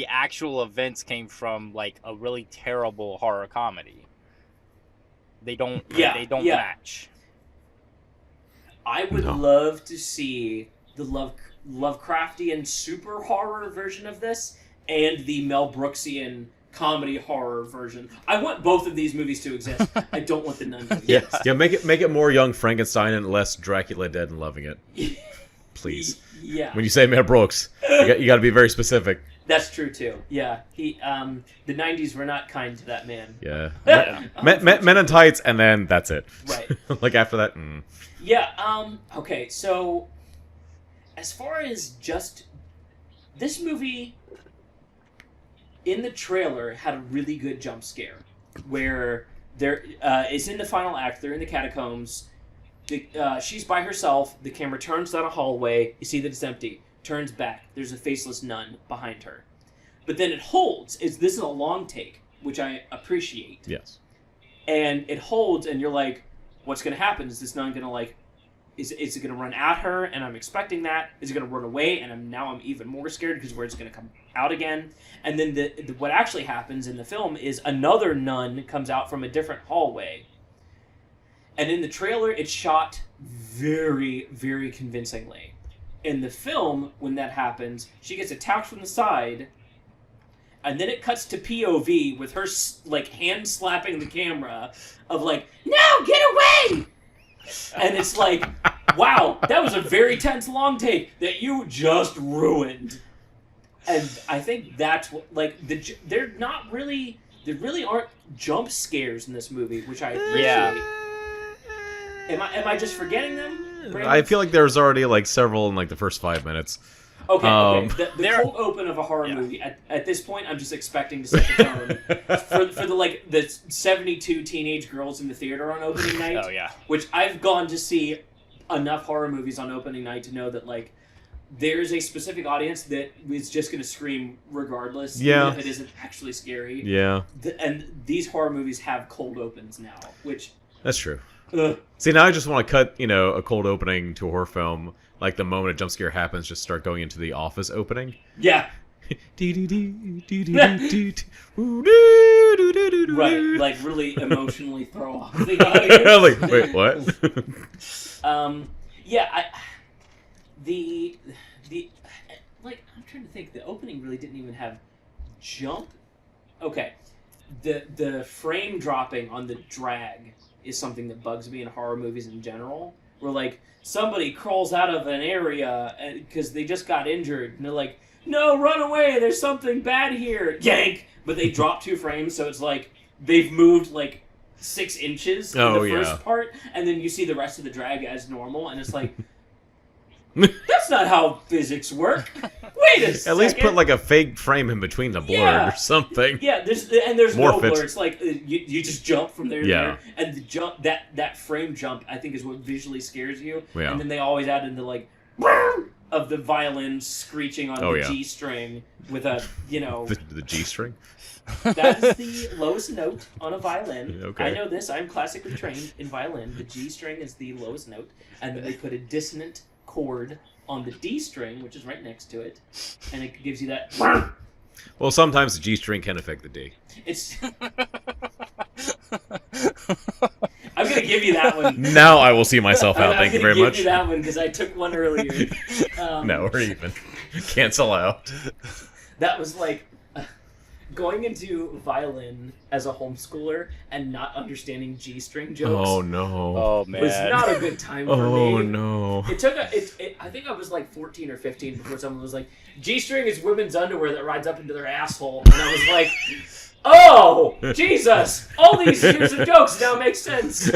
actual events came from, like, a really terrible horror comedy. They don't match. I would love to see the Lovecraftian super horror version of this and the Mel Brooksian comedy horror version. I want both of these movies to exist. I don't want the Nun to exist. Yeah, make it more Young Frankenstein and less Dracula Dead and Loving It. Please. Yeah. When you say Mel Brooks, you got to be very specific. That's true too. Yeah, the '90s were not kind to that man. Yeah. Men in tights, and then that's it. Right. Like after that. Yeah. Okay. So, as far as just this movie, in the trailer had a really good jump scare where it's in the final act. They're in the catacombs. She's by herself. The camera turns down a hallway. You see that it's empty. Turns back. There's a faceless nun behind her. But then it holds. This is a long take, which I appreciate. Yes. And it holds, and you're like, what's going to happen? Is this nun going to, like, is it going to run at her? And I'm expecting that. Is it going to run away? And I'm even more scared because where it's going to come out again. And then what actually happens in the film is another nun comes out from a different hallway. And in the trailer, it's shot very, very convincingly. In the film, when that happens, she gets attacked from the side, and then it cuts to POV with her, like, hand slapping the camera of, like, no, get away! And it's like, wow, that was a very tense long take that you just ruined. And I think that's what, like, there really aren't jump scares in this movie, which I appreciate. Yeah. Am I just forgetting them? Brandon? I feel like there's already like several in like the first 5 minutes. Okay. The cold open of a horror movie. At this point, I'm just expecting to set the tone for the 72 teenage girls in the theater on opening night. Oh yeah. Which I've gone to see enough horror movies on opening night to know that, like, there's a specific audience that is just going to scream regardless, even if it isn't actually scary. Yeah. And these horror movies have cold opens now, which... That's true. See, now I just want to cut, a cold opening to a horror film. Like, the moment a jump scare happens, just start going into the Office opening. Yeah. Right, like, really emotionally throw off the audience. Like, wait, what? Yeah, I'm trying to think. The opening really didn't even have jump. Okay, the frame dropping on the drag is something that bugs me in horror movies in general. Where, like, somebody crawls out of an area because they just got injured, and they're like, "No, run away! There's something bad here!" Yank! But they drop 2 frames, so it's like they've moved like 6 inches in the first part, and then you see the rest of the drag as normal, and it's like, that's not how physics work. Wait a second. At least put like a fake frame in between the blur or something. Yeah, there's More no fits. blur. It's like you just jump from there to there, and the jump that frame jump I think is what visually scares you. Yeah. And then they always add in the like of the violin screeching on the G string with a the G string. That is the lowest note on a violin. Okay. I know this. I'm classically trained in violin. The G string is the lowest note, and then they put a dissonant chord on the D string, which is right next to it, and it gives you that. Well, sometimes the G-string can affect the D. It's. I'm gonna give you that one. Now I will see myself out. Thank you very I'm much. gonna give you that one because I took one earlier. No, we're even. Cancel out. That was like going into violin as a homeschooler and not understanding G-string jokes. Oh no. Oh man. Was not a good time for me. Oh no. It took I think I was like 14 or 15 before someone was like, G-string is women's underwear that rides up into their asshole, and I was like, oh Jesus! All these years of jokes now make sense.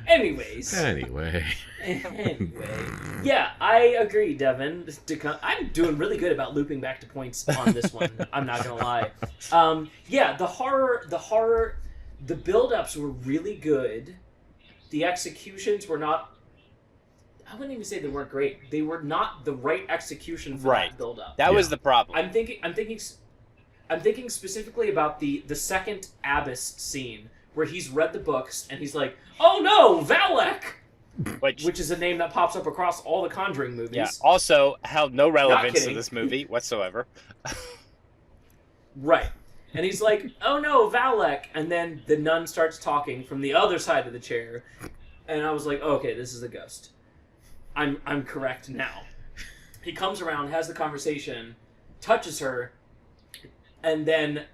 Anyways. Anyway. Yeah, I agree, Devin. I'm doing really good about looping back to points on this one. I'm not gonna lie. Yeah, the build-ups were really good. The executions were not. I wouldn't even say they weren't great. They were not the right execution for that build-up. That was the problem. I'm thinking specifically about the second Abbas scene where he's read the books and he's like, "Oh no, Valak!" Which is a name that pops up across all the Conjuring movies. Yeah. Also, held no relevance to this movie whatsoever. Right. And he's like, "Oh no, Valak!" And then the nun starts talking from the other side of the chair, and I was like, oh, "Okay, this is a ghost. I'm correct now." He comes around, has the conversation, touches her, and then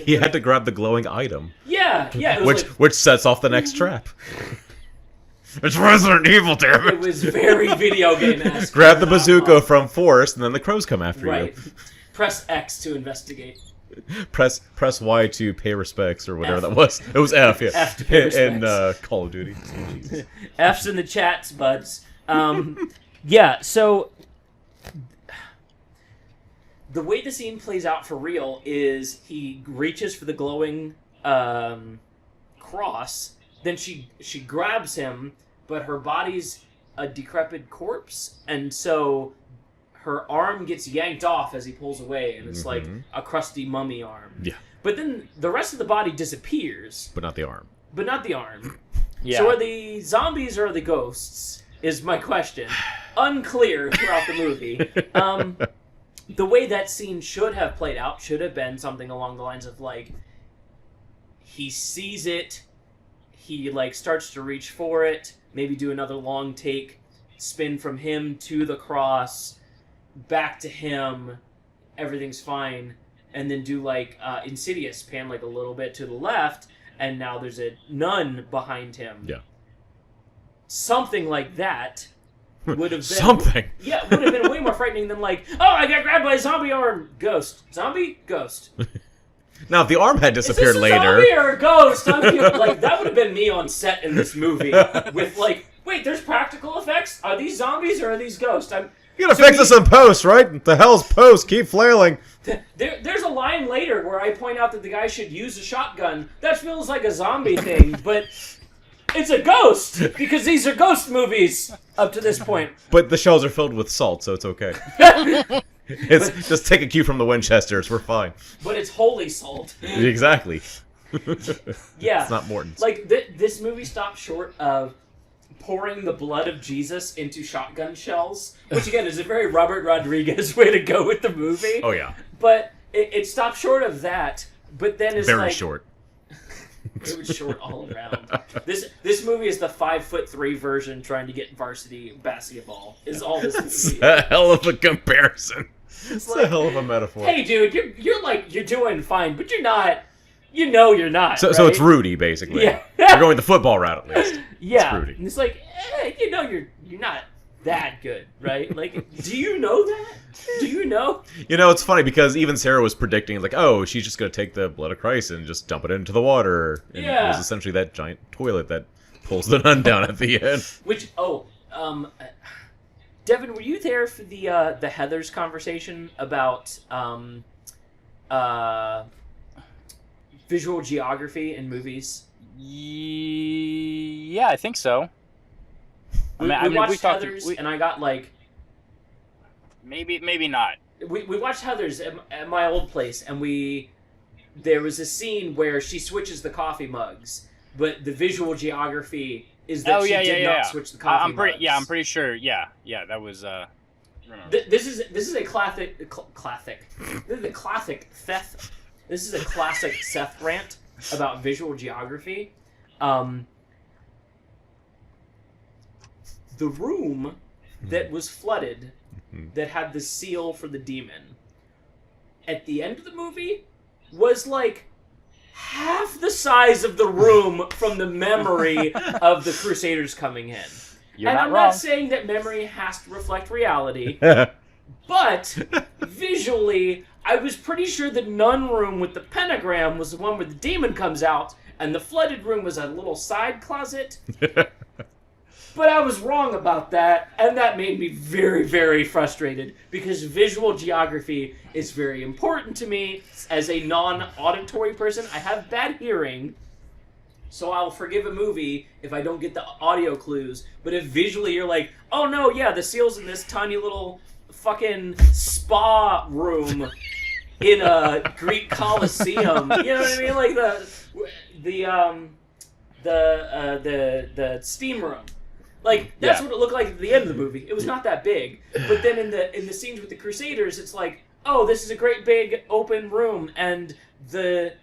he had to grab the glowing item. Yeah. It was which sets off the next trap. It's Resident Evil, damn it! It was very video game-esque. Grab the bazooka from Forrest, and then the crows come after you. Press X to investigate. Press Y to pay respects, or whatever that was. It was F, yeah. F to pay respects. In Call of Duty. F's in the chats, buds. Yeah, so the way the scene plays out for real is he reaches for the glowing cross, then she grabs him, but her body's a decrepit corpse, and so her arm gets yanked off as he pulls away, and it's like a crusty mummy arm. Yeah. But then the rest of the body disappears. But not the arm. Yeah. So are the zombies or are the ghosts, is my question. Unclear throughout the movie. The way that scene should have played out should have been something along the lines of, like, he sees it, he, like, starts to reach for it, maybe do another long take, spin from him to the cross, back to him, everything's fine, and then do, like, Insidious, pan, like, a little bit to the left, and now there's a nun behind him. Yeah. Something like that would have been... Something? Yeah, would have been way more frightening than, like, oh, I got grabbed by a zombie arm, ghost. Zombie? Ghost. Now, if the arm had disappeared Is this a later... zombie or a ghost? Like, that would have been me on set in this movie. With, like, wait, there's practical effects? Are these zombies or are these ghosts? You gotta fix this in post, right? The hell's post? Keep flailing. There's a line later where I point out that the guy should use a shotgun. That feels like a zombie thing, but it's a ghost, because these are ghost movies up to this point. But the shells are filled with salt, so it's okay. Just take a cue from the Winchesters. We're fine. But it's holy salt. Exactly. Yeah. It's not Morton's. Like, this movie stopped short of pouring the blood of Jesus into shotgun shells, which, again, is a very Robert Rodriguez way to go with the movie. Oh, yeah. But it stopped short of that, but then it's very like... short. It was short all around. This movie is the 5'3" version trying to get varsity basketball. Is all this movie is. It's a hell of a comparison. It's like, a hell of a metaphor. Hey, dude, you're doing fine, but you're not. You know you're not. So, right? So it's Rudy, basically. Yeah. You're going the football route, at least. Yeah. It's Rudy. And it's like, you know you're not that good, right? Like, do you know that? Do you know? You know, it's funny because even Sarah was predicting, like, oh, she's just going to take the blood of Christ and just dump it into the water. And it was essentially that giant toilet that pulls the nun down at the end. Which, Devin, were you there for the Heathers conversation about visual geography in movies? Yeah, I think so. We watched Heathers, and I got, like... Maybe not. We watched Heathers at my old place, and there was a scene where she switches the coffee mugs, but the visual geography is that she did not switch the coffee mugs. I'm pretty sure. Yeah, that was. This is a classic. Classic. This is a classic Seth. This is a classic Seth rant about visual geography. The room that was flooded, that had the seal for the demon, at the end of the movie, was like half the size of the room from the memory of the Crusaders coming in. I'm not saying that memory has to reflect reality, but visually, I was pretty sure the nun room with the pentagram was the one where the demon comes out, and the flooded room was a little side closet. But I was wrong about that, and that made me very, very frustrated, because visual geography is very important to me. As a non-auditory person, I have bad hearing, so I'll forgive a movie if I don't get the audio clues. But if visually you're like, oh no, yeah, the seal's in this tiny little fucking spa room in a Greek Colosseum, you know what I mean? Like the steam room. Like, that's what it looked like at the end of the movie. It was not that big. But then in the scenes with the Crusaders, it's like, oh, this is a great big open room, and the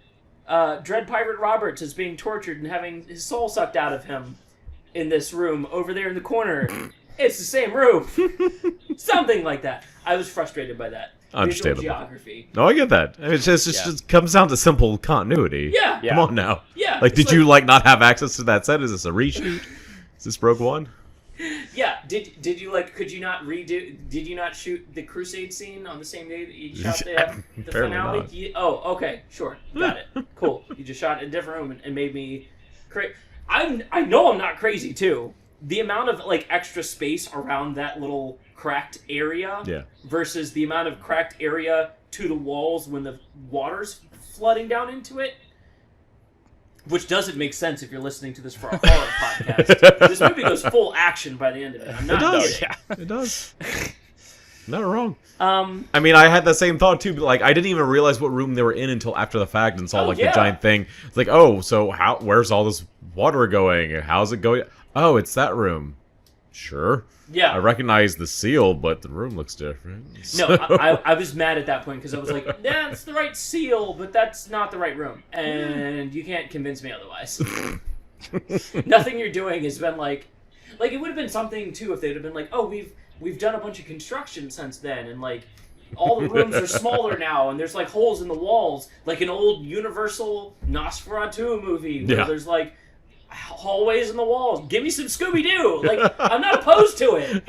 Dread Pirate Roberts is being tortured and having his soul sucked out of him in this room over there in the corner. It's the same room. Something like that. I was frustrated by that. Understandable. Visual geography. No, I get that. I mean, it just comes down to simple continuity. Yeah. Come on now. Yeah. Like, did you not have access to that set? Is this a reshoot? Is this Rogue One? Yeah. Did you could you not redo? Did you not shoot the Crusade scene on the same day that you shot the finale? Oh, okay, sure, got it. Cool. You just shot in a different room and made me crazy. I know I'm not crazy too. The amount of extra space around that little cracked area versus the amount of cracked area to the walls when the water's flooding down into it. Which doesn't make sense if you're listening to this for a horror podcast. This movie goes full action by the end of it. I'm not kidding. Yeah. It does. Not wrong. I mean, I had the same thought too, but I didn't even realize what room they were in until after the fact and saw the giant thing. It's like, oh, so where's all this water going? How's it going? Oh, it's that room. Sure. Yeah. I recognize the seal, but the room looks different. So. No, I was mad at that point because I was like, that's the right seal, but that's not the right room. And you can't convince me otherwise. Nothing you're doing has been it would have been something too if they'd have been like, oh, we've done a bunch of construction since then, and all the rooms are smaller now, and there's holes in the walls, like an old Universal Nosferatu movie where there's hallways in the walls. Give me some Scooby-Doo. I'm not opposed to it.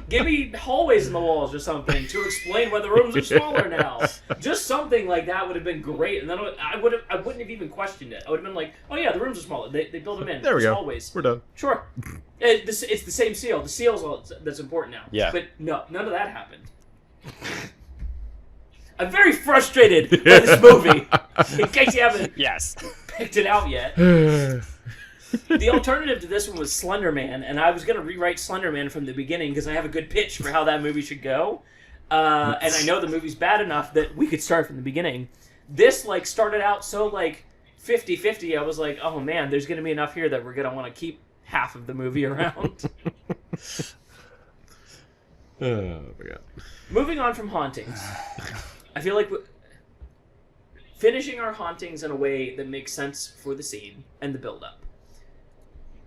Give me hallways in the walls or something to explain why the rooms are smaller now. Just something like that would have been great, and then I wouldn't have even questioned it. I would have been like, oh yeah, the rooms are smaller. They build them in. There we go. Hallways. We're done. Sure. It's the same seal. The seal's all that's important now. Yeah. But no, none of that happened. I'm very frustrated by this movie. In case you haven't picked it out yet. The alternative to this one was Slender Man, and I was going to rewrite Slender Man from the beginning because I have a good pitch for how that movie should go. And I know the movie's bad enough that we could start from the beginning. This started out so 50-50. I was like, oh man, there's going to be enough here that we're going to want to keep half of the movie around. Oh my god. Moving on from hauntings. I feel like finishing our hauntings in a way that makes sense for the scene and the build-up.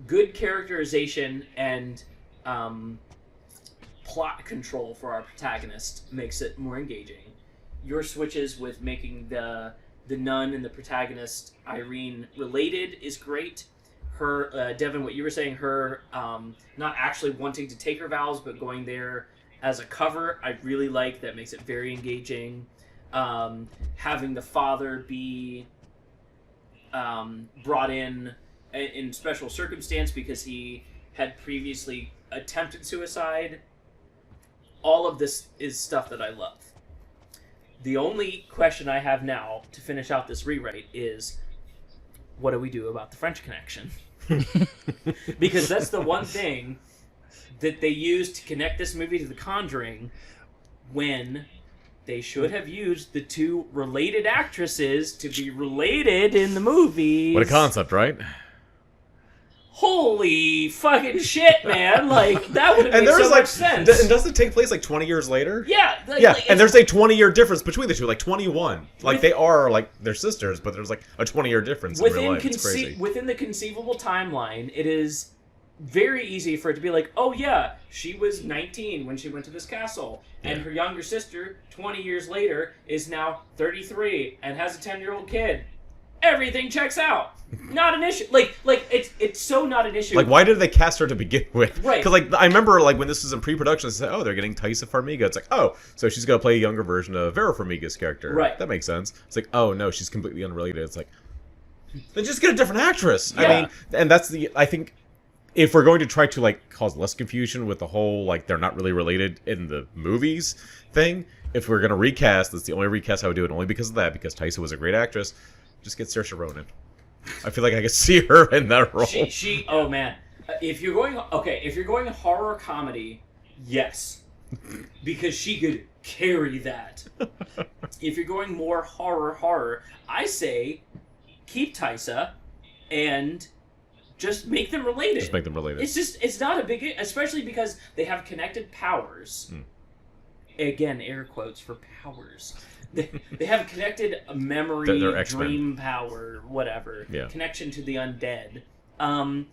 Good characterization and plot control for our protagonist makes it more engaging. Your switches with making the nun and the protagonist, Irene, related is great. Her, Devin, what you were saying, her not actually wanting to take her vows, but going there as a cover, I really like. That makes it very engaging. Having the father be brought in special circumstance because he had previously attempted suicide. All of this is stuff that I love. The only question I have now to finish out this rewrite is, what do we do about the French Connection? Because that's the one thing that they used to connect this movie to The Conjuring, when they should have used the two related actresses to be related in the movie. What a concept, right? holy fucking shit, man! Like that would have made so much sense. And doesn't it take place like 20 years later? Yeah, and there's a 20-year difference between the two, like 21. Like they are like they're sisters, but there's like a 20-year difference in real life. It's crazy. Within the conceivable timeline, it is very easy for it to be like, oh yeah, she was 19 when she went to this castle, and her younger sister, 20 years later, is now 33 and has a 10-year-old kid. Everything checks out. Not an issue. Like it's so not an issue. Like, why did they cast her to begin with? Right. Because, like, I remember, like, when this was in pre-production, they said, oh, they're getting Taissa Farmiga. It's like, oh, so she's going to play a younger version of Vera Farmiga's character. Right. That makes sense. It's like, oh, no, she's completely unrelated. It's like, then just get a different actress. Yeah. I mean, and that's I think, if we're going to try to, like, cause less confusion with the whole, like, they're not really related in the movies thing, if we're going to recast, that's the only recast I would do it, only because of that, because Taissa was a great actress. Just get Saoirse Ronan. I feel like I could see her in that role. She oh man. If you're going horror comedy, yes. Because she could carry that. If you're going more horror, I say keep Taissa and just make them related. Just make them related. It's not a big, especially because they have connected powers. Again, air quotes for powers. They have connected memory, They're dream power, whatever. Yeah. Connection to the undead. And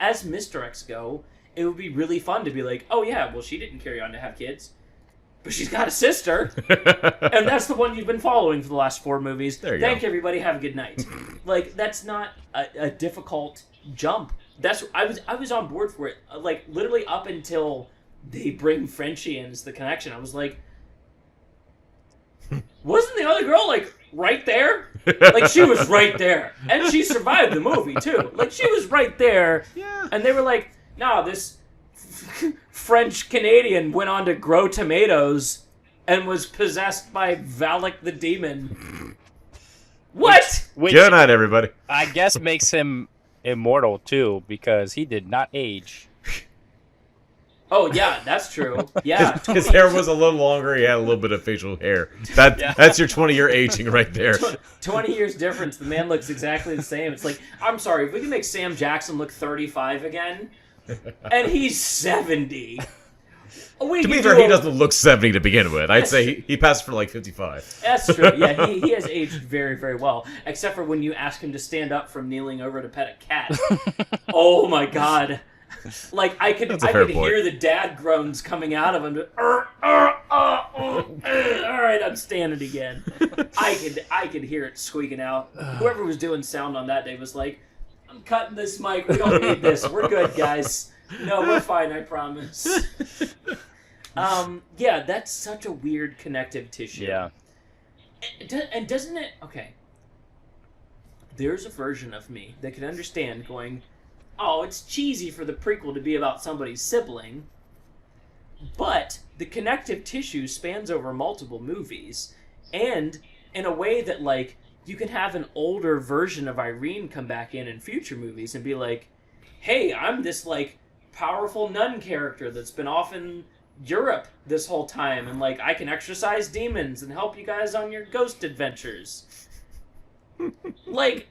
as misdirects go, it would be really fun to be like, oh yeah, well she didn't carry on to have kids, but she's got a sister, and that's the one you've been following for the last 4 movies. There you Thank go. everybody. Have a good night. Like that's not a difficult jump. I was on board for it. Like literally up until they bring Frenchie in as the connection. I was like, wasn't the other girl like right there? Like she was right there, and she survived the movie too. Like she was right there. Yeah. And they were like, "No, this French Canadian went on to grow tomatoes and was possessed by Valak the demon." What? Which Good night, everybody. I guess makes him immortal too, because he did not age. Oh yeah, that's true. Yeah, His hair was a little longer. He had a little bit of facial hair. That's your 20-year aging right there. 20 years difference. The man looks exactly the same. It's like, I'm sorry, if we can make Sam Jackson look 35 again, and he's 70. To be fair, he doesn't look 70 to begin with. I'd say he passed for like 55. That's true. Yeah, he has aged very, very well. Except for when you ask him to stand up from kneeling over to pet a cat. Oh my god. Like I could hear the dad groans coming out of him. All right, I'm standing again. I could hear it squeaking out. Whoever was doing sound on that day was like, "I'm cutting this mic. We don't need this. We're good, guys. No, we're fine. I promise." Yeah, that's such a weird connective tissue. Yeah. And doesn't it? Okay. There's a version of me that can understand going, oh, it's cheesy for the prequel to be about somebody's sibling, but the connective tissue spans over multiple movies, and in a way that, like, you can have an older version of Irene come back in future movies and be like, hey, I'm this, like, powerful nun character that's been off in Europe this whole time, and, like, I can exorcise demons and help you guys on your ghost adventures. Like...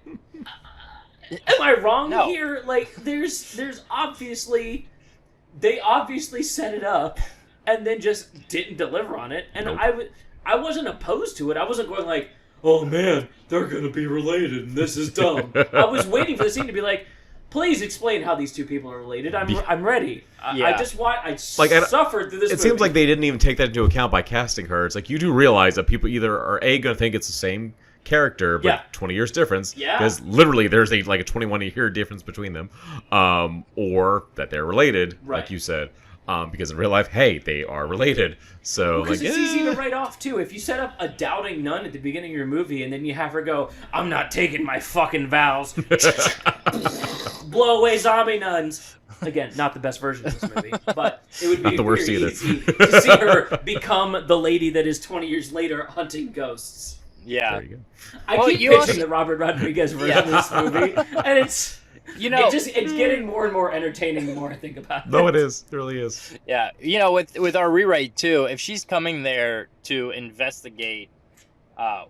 Am I wrong here? Like, there's obviously... They obviously set it up and then just didn't deliver on it. And nope. I wasn't opposed to it. I wasn't going like, oh man, they're going to be related and this is dumb. I was waiting for the scene to be like, please explain how these two people are related. I'm ready. I just want... I suffered through this movie. It seems like they didn't even take that into account by casting her. It's like, you do realize that people either are going to think it's the same character, but 20 years difference. Yeah. Because literally there's a 21-year difference between them. Or that they're related, like you said. Because in real life, hey, they are related. So, because it's easy to write off, too. If you set up a doubting nun at the beginning of your movie and then you have her go, I'm not taking my fucking vows. Blow away zombie nuns. Again, not the best version of this movie, but it would be not the worst either. Easy to see her become the lady that is 20 years later hunting ghosts. Yeah. There you go. I keep pitching the Robert Rodriguez version of this movie, and it's... it's getting more and more entertaining the more I think about it. No, it is. It really is. Yeah. With our rewrite, too, if she's coming there to investigate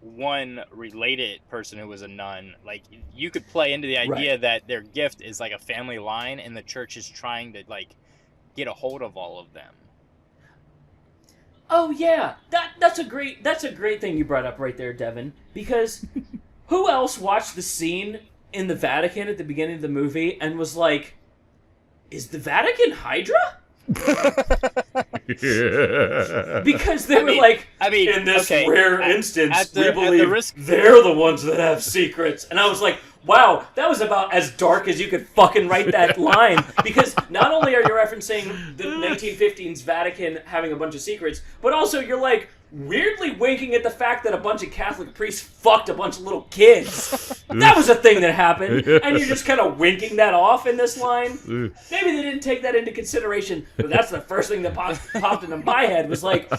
one related person who was a nun. Like, you could play into the idea that their gift is like a family line, and the church is trying to like get a hold of all of them. Oh yeah, that's a great thing you brought up right there, Devin. Because who else watched the scene in the Vatican at the beginning of the movie and was like, "Is the Vatican Hydra?" Because they were like, in this rare instance, we believe they're the ones that have secrets. And I was like, wow, that was about as dark as you could fucking write that line. Because not only are you referencing the 1915's Vatican having a bunch of secrets, but also you're like weirdly winking at the fact that a bunch of Catholic priests fucked a bunch of little kids. That was a thing that happened. And you're just kind of winking that off in this line. Maybe they didn't take that into consideration, but that's the first thing that popped into my head was like,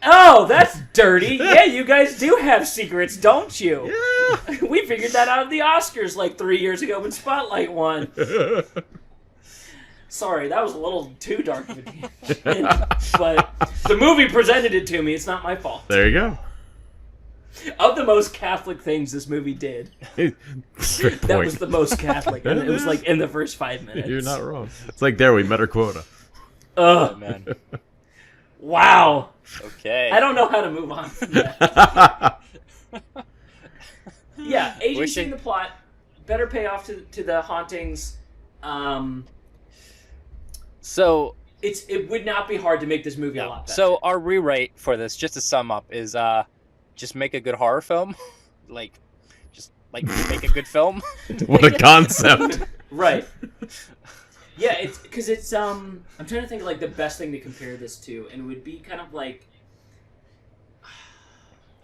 oh, that's dirty. Yeah, you guys do have secrets, don't you? Yeah. We figured that out at the Oscars like 3 years ago when Spotlight won. Sorry, that was a little too dark of a tangent, but the movie presented it to me. It's not my fault. There you go. Of the most Catholic things this movie did, that was the most Catholic, and it was like in the first 5 minutes. You're not wrong. It's like there we met our quota. Oh man! Wow. Okay. I don't know how to move on from that. Yeah, agency in the plot, better payoff to the hauntings. So it would not be hard to make this movie a lot better. So our rewrite for this, just to sum up, is just make a good horror film, just make a good film. What a concept! Right. Yeah, it's because it's I'm trying to think of like the best thing to compare this to, and it would be kind of like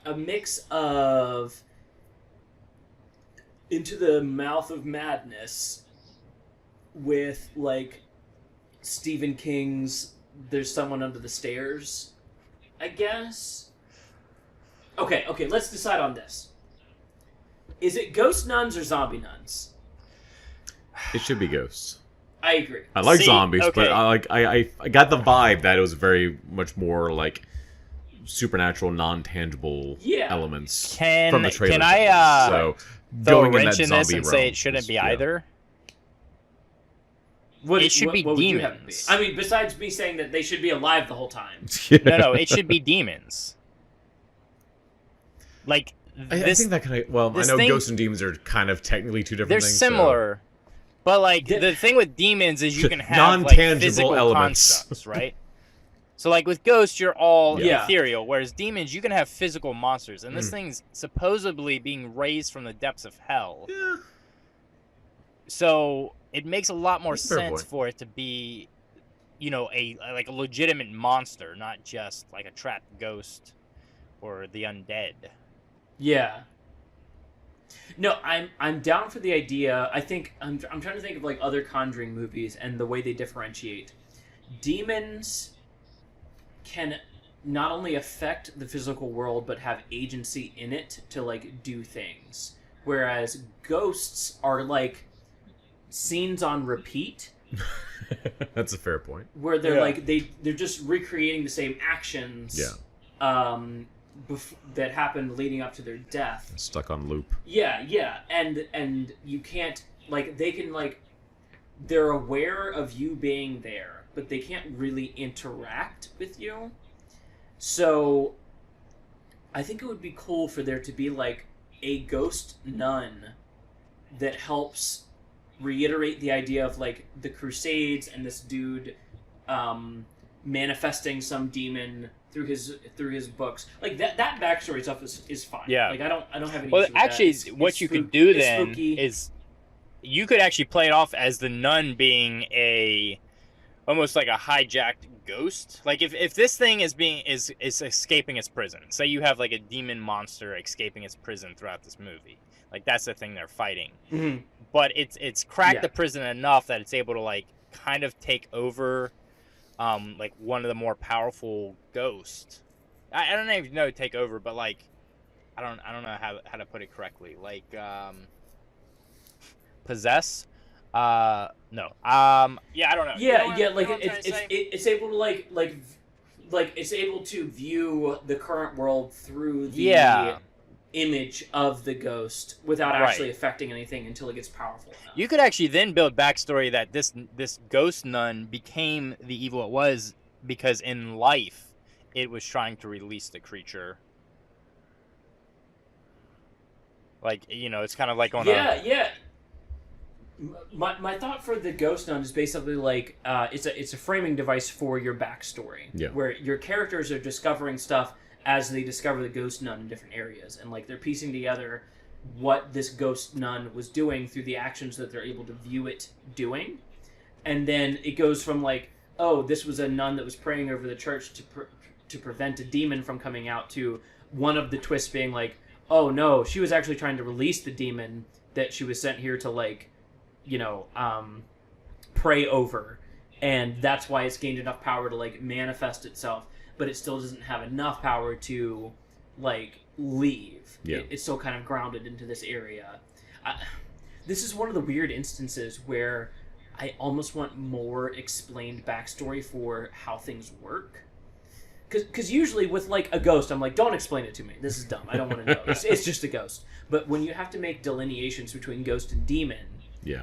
a mix of Into the Mouth of Madness with like Stephen King's There's Someone Under the Stairs, I guess. Okay, let's decide on this. Is it ghost nuns or zombie nuns? It should be ghosts. I agree. I like zombies, but I got the vibe that it was very much more like supernatural, non-tangible elements from the trailer. Can I so throw going a wrench in in this and say it shouldn't be either? It should be demons. I mean, besides me saying that they should be alive the whole time. No, it should be demons. Like I think that kind of I know ghosts and demons are kind of technically two different things. They're similar, but like the thing with demons is you can have non-tangible like, physical elements, constructs, right? So like with ghosts, you're all ethereal, whereas demons, you can have physical monsters, and this thing's supposedly being raised from the depths of hell. Yeah. So it makes a lot more sense for it to be, a legitimate monster, not just like a trapped ghost or the undead. Yeah. No, I'm down for the idea. I think I'm trying to think of like other Conjuring movies and the way they differentiate. Demons can not only affect the physical world but have agency in it to like do things, whereas ghosts are like scenes on repeat. That's a fair point. Where they're like they're just recreating the same actions. Yeah. That happened leading up to their death. Stuck on loop. Yeah, and you can't they can they're aware of you being there, but they can't really interact with you. So I think it would be cool for there to be like a ghost nun that helps reiterate the idea of like the Crusades and this dude manifesting some demon through his books. Like that backstory stuff is fine. Yeah. Like I don't have any Well, issue with actually, that. what you could do then spooky. is you could actually play it off as the nun being almost like a hijacked ghost. Like if this thing is escaping its prison. Say you have like a demon monster escaping its prison throughout this movie. Like that's the thing they're fighting. Mm-hmm. But it's cracked the prison enough that it's able to like kind of take over like one of the more powerful ghosts. I don't even know take over, but like I don't know how to put it correctly. Like possess. No. Yeah, I don't know. Yeah, you know like what it's able to like like it's able to view the current world through the image of the ghost without actually affecting anything until it gets powerful enough. You could actually then build backstory that this ghost nun became the evil it was because in life it was trying to release the creature. Like, it's kind of like on Yeah. My thought for the ghost nun is basically like it's a framing device for your backstory, where your characters are discovering stuff as they discover the ghost nun in different areas, and like they're piecing together what this ghost nun was doing through the actions that they're able to view it doing, and then it goes from like, oh, this was a nun that was praying over the church to prevent a demon from coming out, to one of the twists being like, oh no, she was actually trying to release the demon that she was sent here to like, pray over, and that's why it's gained enough power to like manifest itself, but it still doesn't have enough power to like leave. It's still kind of grounded into this area. This is one of the weird instances where I almost want more explained backstory for how things work. Because usually with like a ghost, I'm like, don't explain it to me. This is dumb. I don't want to know. It's just a ghost. But when you have to make delineations between ghost and demon,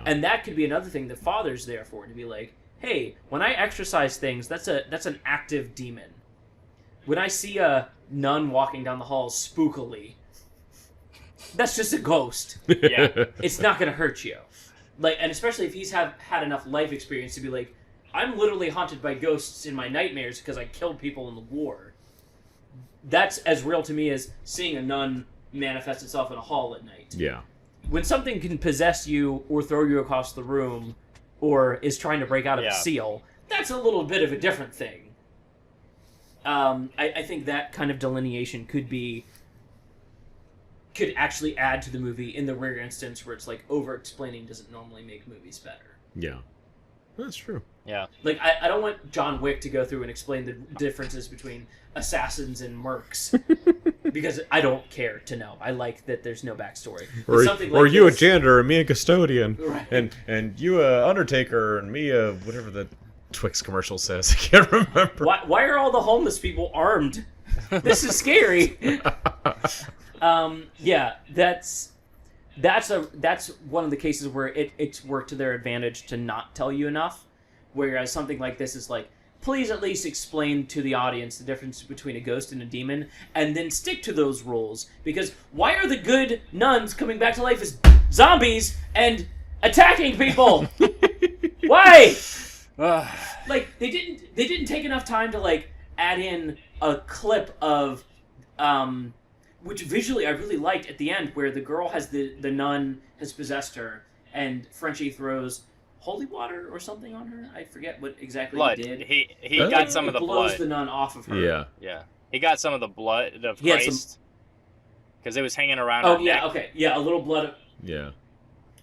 and that could be another thing that Father's there for, to be like, hey, when I exorcise things, that's an active demon. When I see a nun walking down the hall spookily, that's just a ghost. It's not going to hurt you. Like, and especially if he's had enough life experience to be like, I'm literally haunted by ghosts in my nightmares because I killed people in the war. That's as real to me as seeing a nun manifest itself in a hall at night. When something can possess you or throw you across the room or is trying to break out of a seal, that's a little bit of a different thing. I think that kind of delineation could actually add to the movie in the rare instance where it's like over-explaining doesn't normally make movies better. Yeah. That's true. Yeah. Like, I don't want John Wick to go through and explain the differences between assassins and mercs. Because I don't care to know. I like that there's no backstory. Or you a janitor and me a custodian. Right. And you a undertaker and me a whatever the Twix commercial says. I can't remember. Why are all the homeless people armed? This is scary. Yeah, that's one of the cases where it's worked to their advantage to not tell you enough. Whereas something like this is like, please at least explain to the audience the difference between a ghost and a demon, and then stick to those rules. Because why are the good nuns coming back to life as zombies and attacking people? Why? Like, they didn't take enough time to like add in a clip of which visually I really liked at the end, where the girl has the nun has possessed her, and Frenchie throws holy water or something on her. I forget what exactly blood. He did. He got some of the blood. Blows the nun off of her. Yeah. He got some of the blood of Christ because it was hanging around. Oh her yeah, neck. okay, yeah, a little blood. Yeah.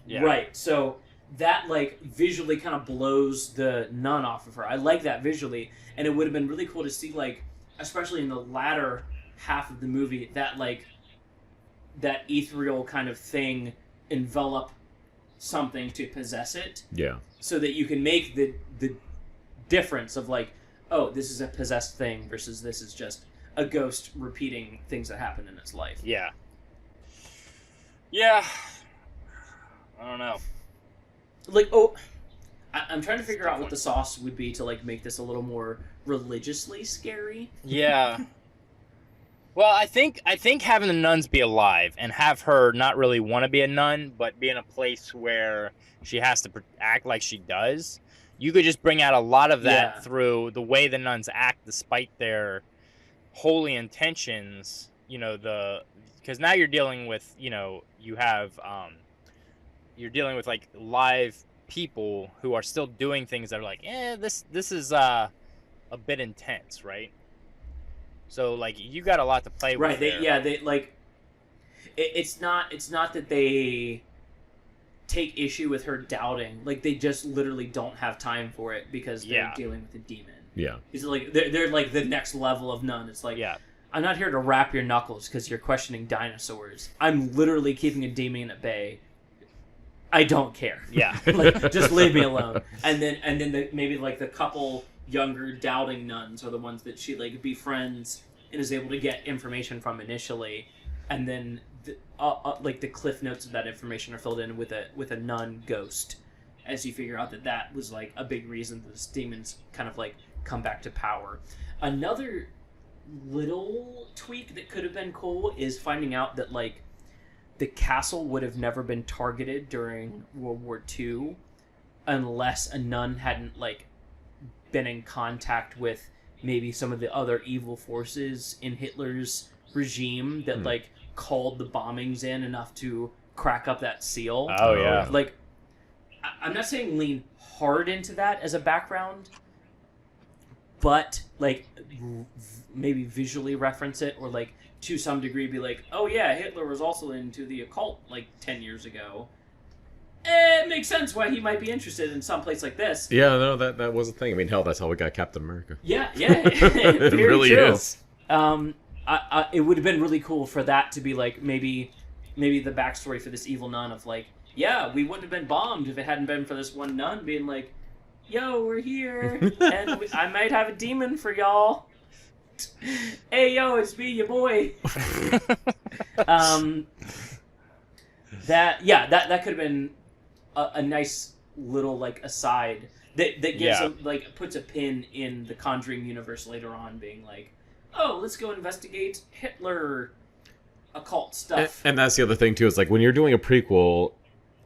Right. So that like visually kind of blows the nun off of her. I like that visually, and it would have been really cool to see, like, especially in the latter half of the movie, that like that ethereal kind of thing envelop something to possess it. Yeah. So that you can make the difference of like, oh, this is a possessed thing versus this is just a ghost repeating things that happened in its life. Yeah. Yeah. I don't know. Like, I'm trying to figure out what the sauce would be to like make this a little more religiously scary. Yeah. Well, I think having the nuns be alive and have her not really want to be a nun, but be in a place where she has to act like she does, you could just bring out a lot of that through the way the nuns act despite their holy intentions. Because now you're dealing with, you have, you're dealing with like live people who are still doing things that are like, this is a bit intense, right? So like you got a lot to play with. Right. They like. It's not that they take issue with her doubting. Like they just literally don't have time for it because they're dealing with a demon. Yeah. It's like they're like the next level of nun. It's like, I'm not here to wrap your knuckles because you're questioning dinosaurs. I'm literally keeping a demon at bay. I don't care. Yeah. Like, just leave me alone. And then maybe like the couple younger doubting nuns are the ones that she like befriends and is able to get information from initially, and then like the cliff notes of that information are filled in with a nun ghost, as you figure out that was like a big reason that this demons kind of like come back to power. Another little tweak that could have been cool is finding out that like the castle would have never been targeted during World War II unless a nun hadn't like been in contact with maybe some of the other evil forces in Hitler's regime that like called the bombings in enough to crack up that seal. Oh yeah. Like, I'm not saying lean hard into that as a background, but like maybe visually reference it, or like to some degree be like, oh yeah, Hitler was also into the occult like 10 years ago. It makes sense why he might be interested in some place like this. Yeah, no, that was a thing. I mean, hell, that's how we got Captain America. Yeah, it It really true. is. It would have been really cool for that to be like maybe the backstory for this evil nun of like, yeah, we wouldn't have been bombed if it hadn't been for this one nun being like, yo, we're here, and I might have a demon for y'all. Hey, yo, it's me, your boy. That could have been a nice little like aside that gives puts a pin in the Conjuring universe later on, being like, oh, let's go investigate Hitler occult stuff. And that's the other thing too, is like when you're doing a prequel,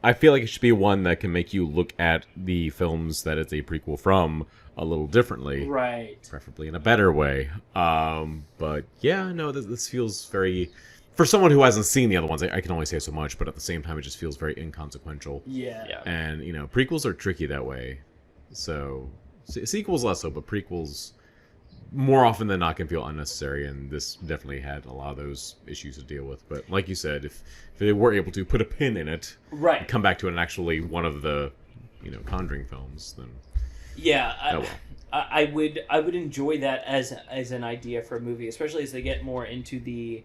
I feel like it should be one that can make you look at the films that it's a prequel from a little differently, right? Preferably in a better way. But yeah, no, this feels very, for someone who hasn't seen the other ones, I can only say so much, but at the same time, it just feels very inconsequential. Yeah. And prequels are tricky that way. So sequels less so, but prequels more often than not can feel unnecessary, and this definitely had a lot of those issues to deal with. But like you said, if they were able to put a pin in it, right, and come back to it and actually one of the Conjuring films, then yeah, I would enjoy that as an idea for a movie, especially as they get more into the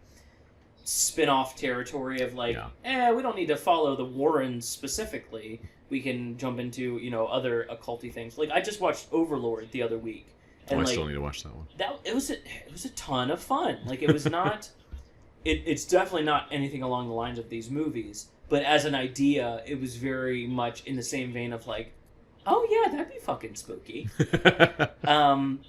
spin-off territory of like, we don't need to follow the Warrens specifically. We can jump into other occulty things. Like I just watched Overlord the other week. And I still need to watch that one. It was a ton of fun. Like it was not, it's definitely not anything along the lines of these movies. But as an idea, it was very much in the same vein of like, oh yeah, that'd be fucking spooky. And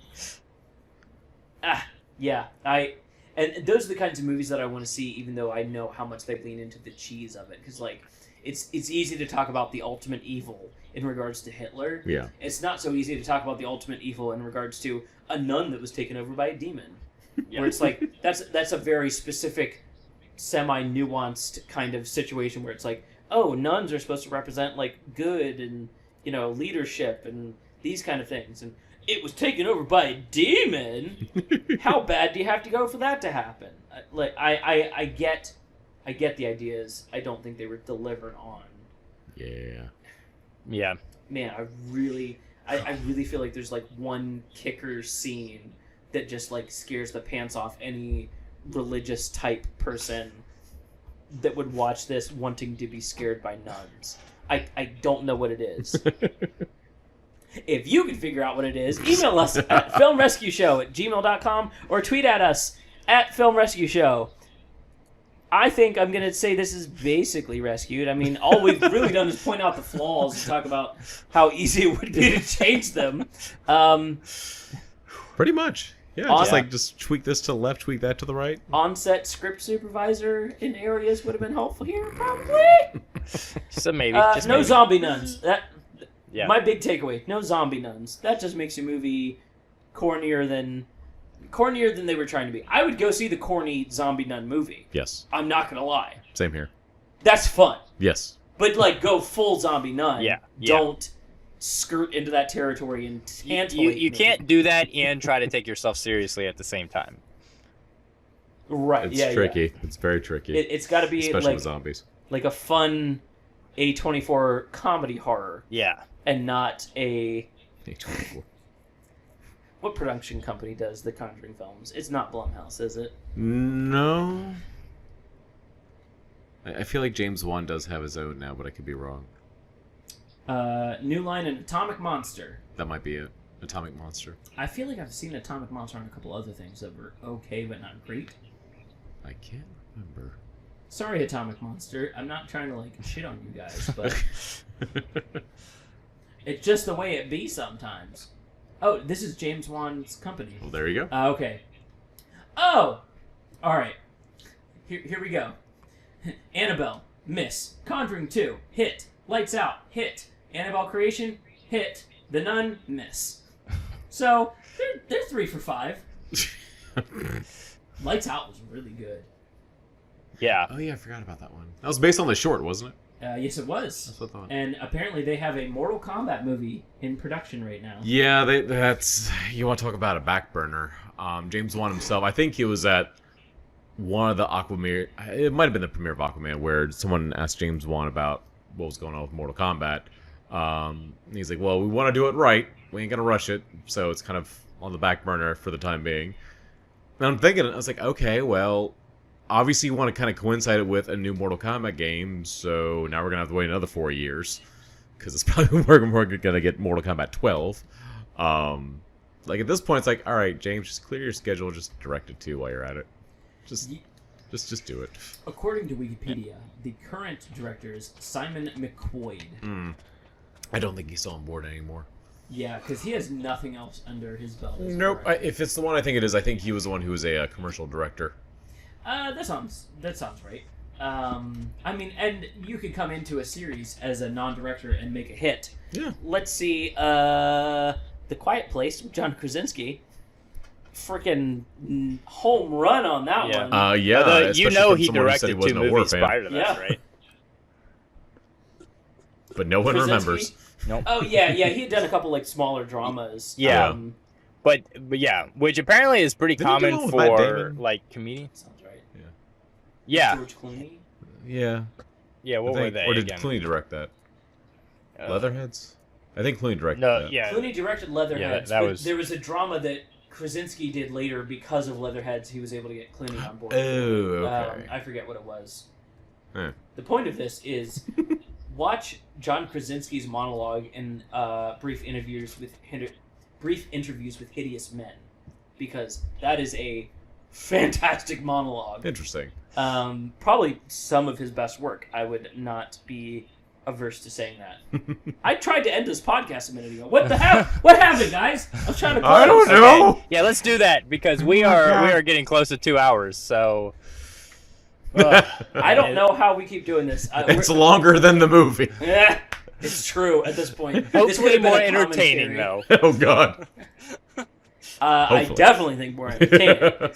those are the kinds of movies that I want to see, even though I know how much they lean into the cheese of it. Because like, it's easy to talk about the ultimate evil in regards to Hitler. Yeah. It's not so easy to talk about the ultimate evil in regards to a nun that was taken over by a demon. Yeah. Where it's like, that's a very specific, semi-nuanced kind of situation where it's like, oh, nuns are supposed to represent like good and, leadership and these kind of things. And it was taken over by a demon? How bad do you have to go for that to happen? I get the ideas. I don't think they were delivered on. Yeah. Man, I really feel like there's like one kicker scene that just like scares the pants off any religious type person that would watch this wanting to be scared by nuns. I don't know what it is. If you can figure out what it is, email us at FilmRescueShow@gmail.com or tweet at us at FilmRescueShow. I think I'm going to say this is basically rescued. I mean, all we've really done is point out the flaws and talk about how easy it would be to change them. Pretty much. Yeah, just tweak this to the left, tweak that to the right. On-set script supervisor in areas would have been helpful here, probably. So maybe. No zombie nuns. My big takeaway, no zombie nuns. That just makes your movie cornier than they were trying to be. I would go see the corny zombie nun movie. Yes. I'm not going to lie. Same here. That's fun. Yes. But, like, go full zombie nun. Yeah. Don't skirt into that territory and tantalizate You can't do that and try to take yourself seriously at the same time. Right, It's tricky. Yeah. It's very tricky. It's got to be, especially with zombies. Like a fun A24 comedy horror. Yeah. And not a... A24. What production company does the Conjuring films? It's not Blumhouse, is it? No. I feel like James Wan does have his own now, but I could be wrong. New Line and Atomic Monster. That might be it. Atomic Monster. I feel like I've seen Atomic Monster on a couple other things that were okay but not great. I can't remember. Sorry, Atomic Monster. I'm not trying to shit on you guys, but it's just the way it be sometimes. Oh, this is James Wan's company. Well, there you go. Okay. Oh! Alright. Here we go. Annabelle, miss. Conjuring 2, hit. Lights Out, hit. Annabelle Creation, hit. The Nun, miss. So, they're 3 for 5. Lights Out was really good. Yeah. Oh yeah, I forgot about that one. That was based on the short, wasn't it? Yes, it was. That's what I thought. And apparently they have a Mortal Kombat movie in production right now. Yeah, that's you want to talk about a back burner. James Wan himself, I think he was at one of the Aquaman. It might have been the premiere of Aquaman, where someone asked James Wan about what was going on with Mortal Kombat. And he's like, "Well, we want to do it right. We ain't gonna rush it, so it's kind of on the back burner for the time being." And I'm thinking, I was like, okay, well, obviously you want to kind of coincide it with a new Mortal Kombat game, so now we're gonna have to wait another 4 years because it's probably we're gonna get Mortal Kombat 12. At this point, it's like, all right, James, just clear your schedule, just direct it to while you're at it. Just do it. According to Wikipedia, the current director is Simon McQuoid. I don't think he's still on board anymore. Yeah, because he has nothing else under his belt. Nope. If it's the one I think it is, I think he was the one who was a commercial director. That sounds right. I mean, and you could come into a series as a non-director and make a hit. Yeah. Let's see. The Quiet Place with John Krasinski. Freaking home run on that one. Yeah. Although, especially you know from he someone who said he directed 2 wasn't a horror movies fan. prior to that, Yeah. right? But no one Krasinski? remembers. Nope. Oh yeah, he had done a couple smaller dramas. Yeah. But yeah, which apparently is pretty Didn't he do common one with Matt for Damon? comedians. Sounds right. Yeah. George Clooney. Yeah. Yeah, what were they Or did again? Clooney direct that? Uh, Leatherheads? I think Clooney directed No, that. yeah. Clooney directed Leatherheads. Yeah, that but was- there was a drama that Krasinski did later because of Leatherheads. He was able to get Clooney on board. Oh, okay. I forget what it was. Huh. The point of this is watch John Krasinski's monologue in brief interviews with hideous men, because that is a fantastic monologue. Interesting. Probably some of his best work. I would not be averse to saying that. I tried to end this podcast a minute ago. What the hell? What happened, guys? I was trying to close. I don't know. Okay. Yeah, let's do that because we are getting close to 2 hours. So I don't know how we keep doing this. It's longer than the movie. Yeah, it's true at this point. This could hopefully have been more a entertaining commentary. though. Oh god. I Hopefully. definitely think more entertaining.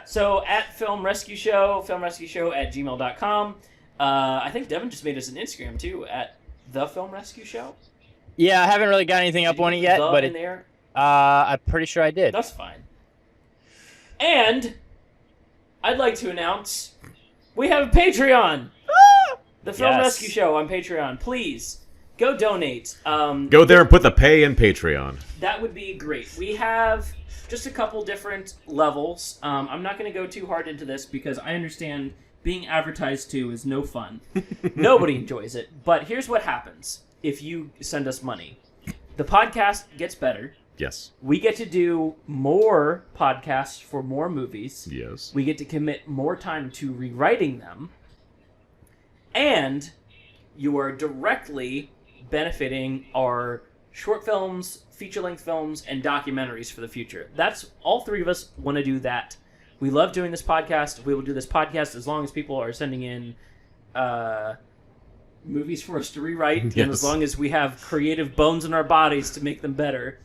So at FilmRescueShow, FilmRescueShow@gmail.com. I think Devin just made us an Instagram too at the Film Rescue Show. Yeah, I haven't really got anything up Did you on it put yet, the but in there. I'm pretty sure I did. That's fine. And I'd like to announce we have a Patreon. The Film Yes. Rescue Show on Patreon. Please go donate. Go there and put the pay in Patreon. That would be great. We have just a couple different levels. I'm not going to go too hard into this because I understand being advertised to is no fun. Nobody enjoys it. But here's what happens if you send us money. The podcast gets better. Yes. We get to do more podcasts for more movies. Yes. We get to commit more time to rewriting them. And you are directly benefiting our short films, feature-length films, and documentaries for the future. That's all 3 of us want to do that. We love doing this podcast. We will do this podcast as long as people are sending in movies for us to rewrite, and Yes. as long as we have creative bones in our bodies to make them better.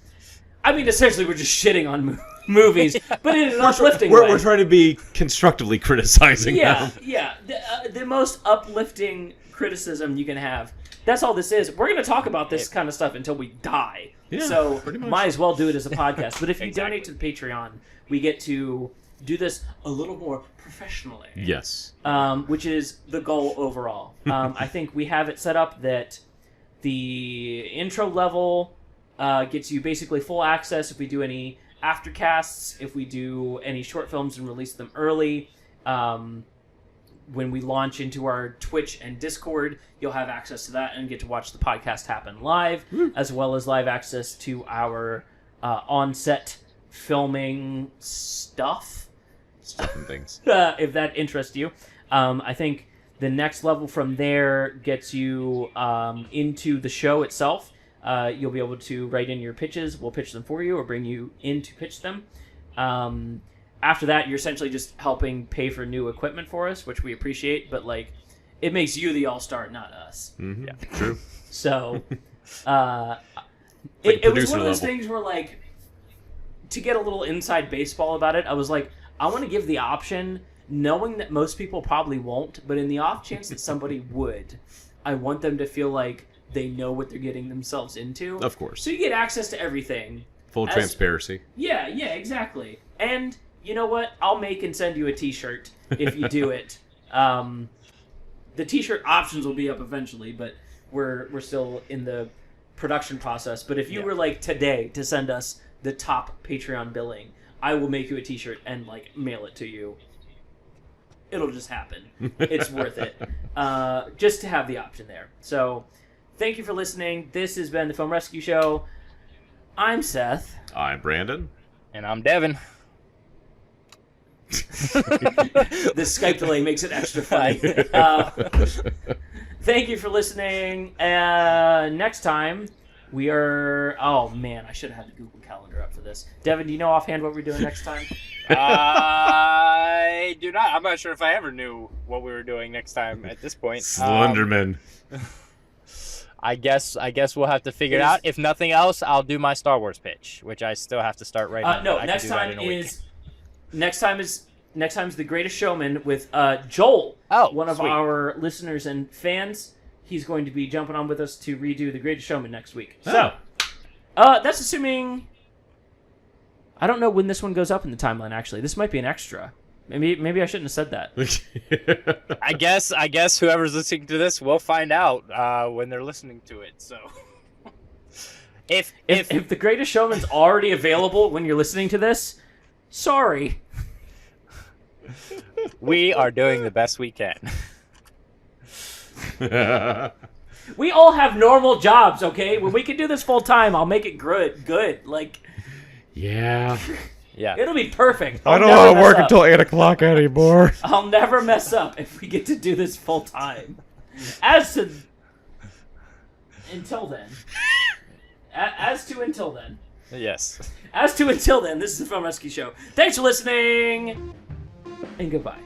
I mean, essentially, we're just shitting on movies, but in an uplifting way. We're trying to be constructively criticizing them. Yeah. The most uplifting criticism you can have. That's all this is. We're going to talk about this kind of stuff until we die. Yeah, So pretty much. might as well do it as a podcast. But if you Exactly. donate to the Patreon, we get to do this a little more professionally. Yes. Which is the goal overall. I think we have it set up that the intro level gets you basically full access if we do any aftercasts, if we do any short films and release them early. when we launch into our Twitch and Discord, you'll have access to that and get to watch the podcast happen live, as well as live access to our on-set filming stuff and things. if that interests you. I think the next level from there gets you into the show itself. You'll be able to write in your pitches. We'll pitch them for you or bring you in to pitch them. After that, you're essentially just helping pay for new equipment for us, which we appreciate, but like it makes you the all-star, not us. Mm-hmm. Yeah, true. So Like it was one of those level. things where, like, to get a little inside baseball about it, I was like, I want to give the option, knowing that most people probably won't, but in the off chance that somebody would, I want them to feel like they know what they're getting themselves into. Of course. So you get access to everything. Full transparency. Yeah, exactly. And you know what? I'll make and send you a t-shirt if you do it. The t-shirt options will be up eventually, but we're still in the production process. But if you were like today to send us the top Patreon billing, I will make you a t-shirt and like mail it to you. It'll just happen. It's worth it. Just to have the option there. So thank you for listening. This has been the Film Rescue Show. I'm Seth. I'm Brandon. And I'm Devin. This Skype delay makes it extra funny. Thank you for listening. Next time, we are... Oh, man, I should have had the Google Calendar up for this. Devin, do you know offhand what we're doing next time? I do not. I'm not sure if I ever knew what we were doing next time at this point. Slenderman. I guess we'll have to figure it out. If nothing else, I'll do my Star Wars pitch, which I still have to start right now. No, next time is The Greatest Showman with Joel, one of our listeners and fans. He's going to be jumping on with us to redo The Greatest Showman next week. So, that's assuming... I don't know when this one goes up in the timeline, actually. This might be an extra. Maybe I shouldn't have said that. I guess whoever's listening to this will find out when they're listening to it. So, if The Greatest Showman's already available when you're listening to this, sorry. We are doing the best we can. We all have normal jobs, okay? When we can do this full time, I'll make it good. Like, Yeah. Yeah. it'll be perfect. I don't want to work until 8 o'clock anymore. I'll never mess up if we get to do this full time. Until then. Yes. Until then, this is the Film Rescue Show. Thanks for listening, and goodbye.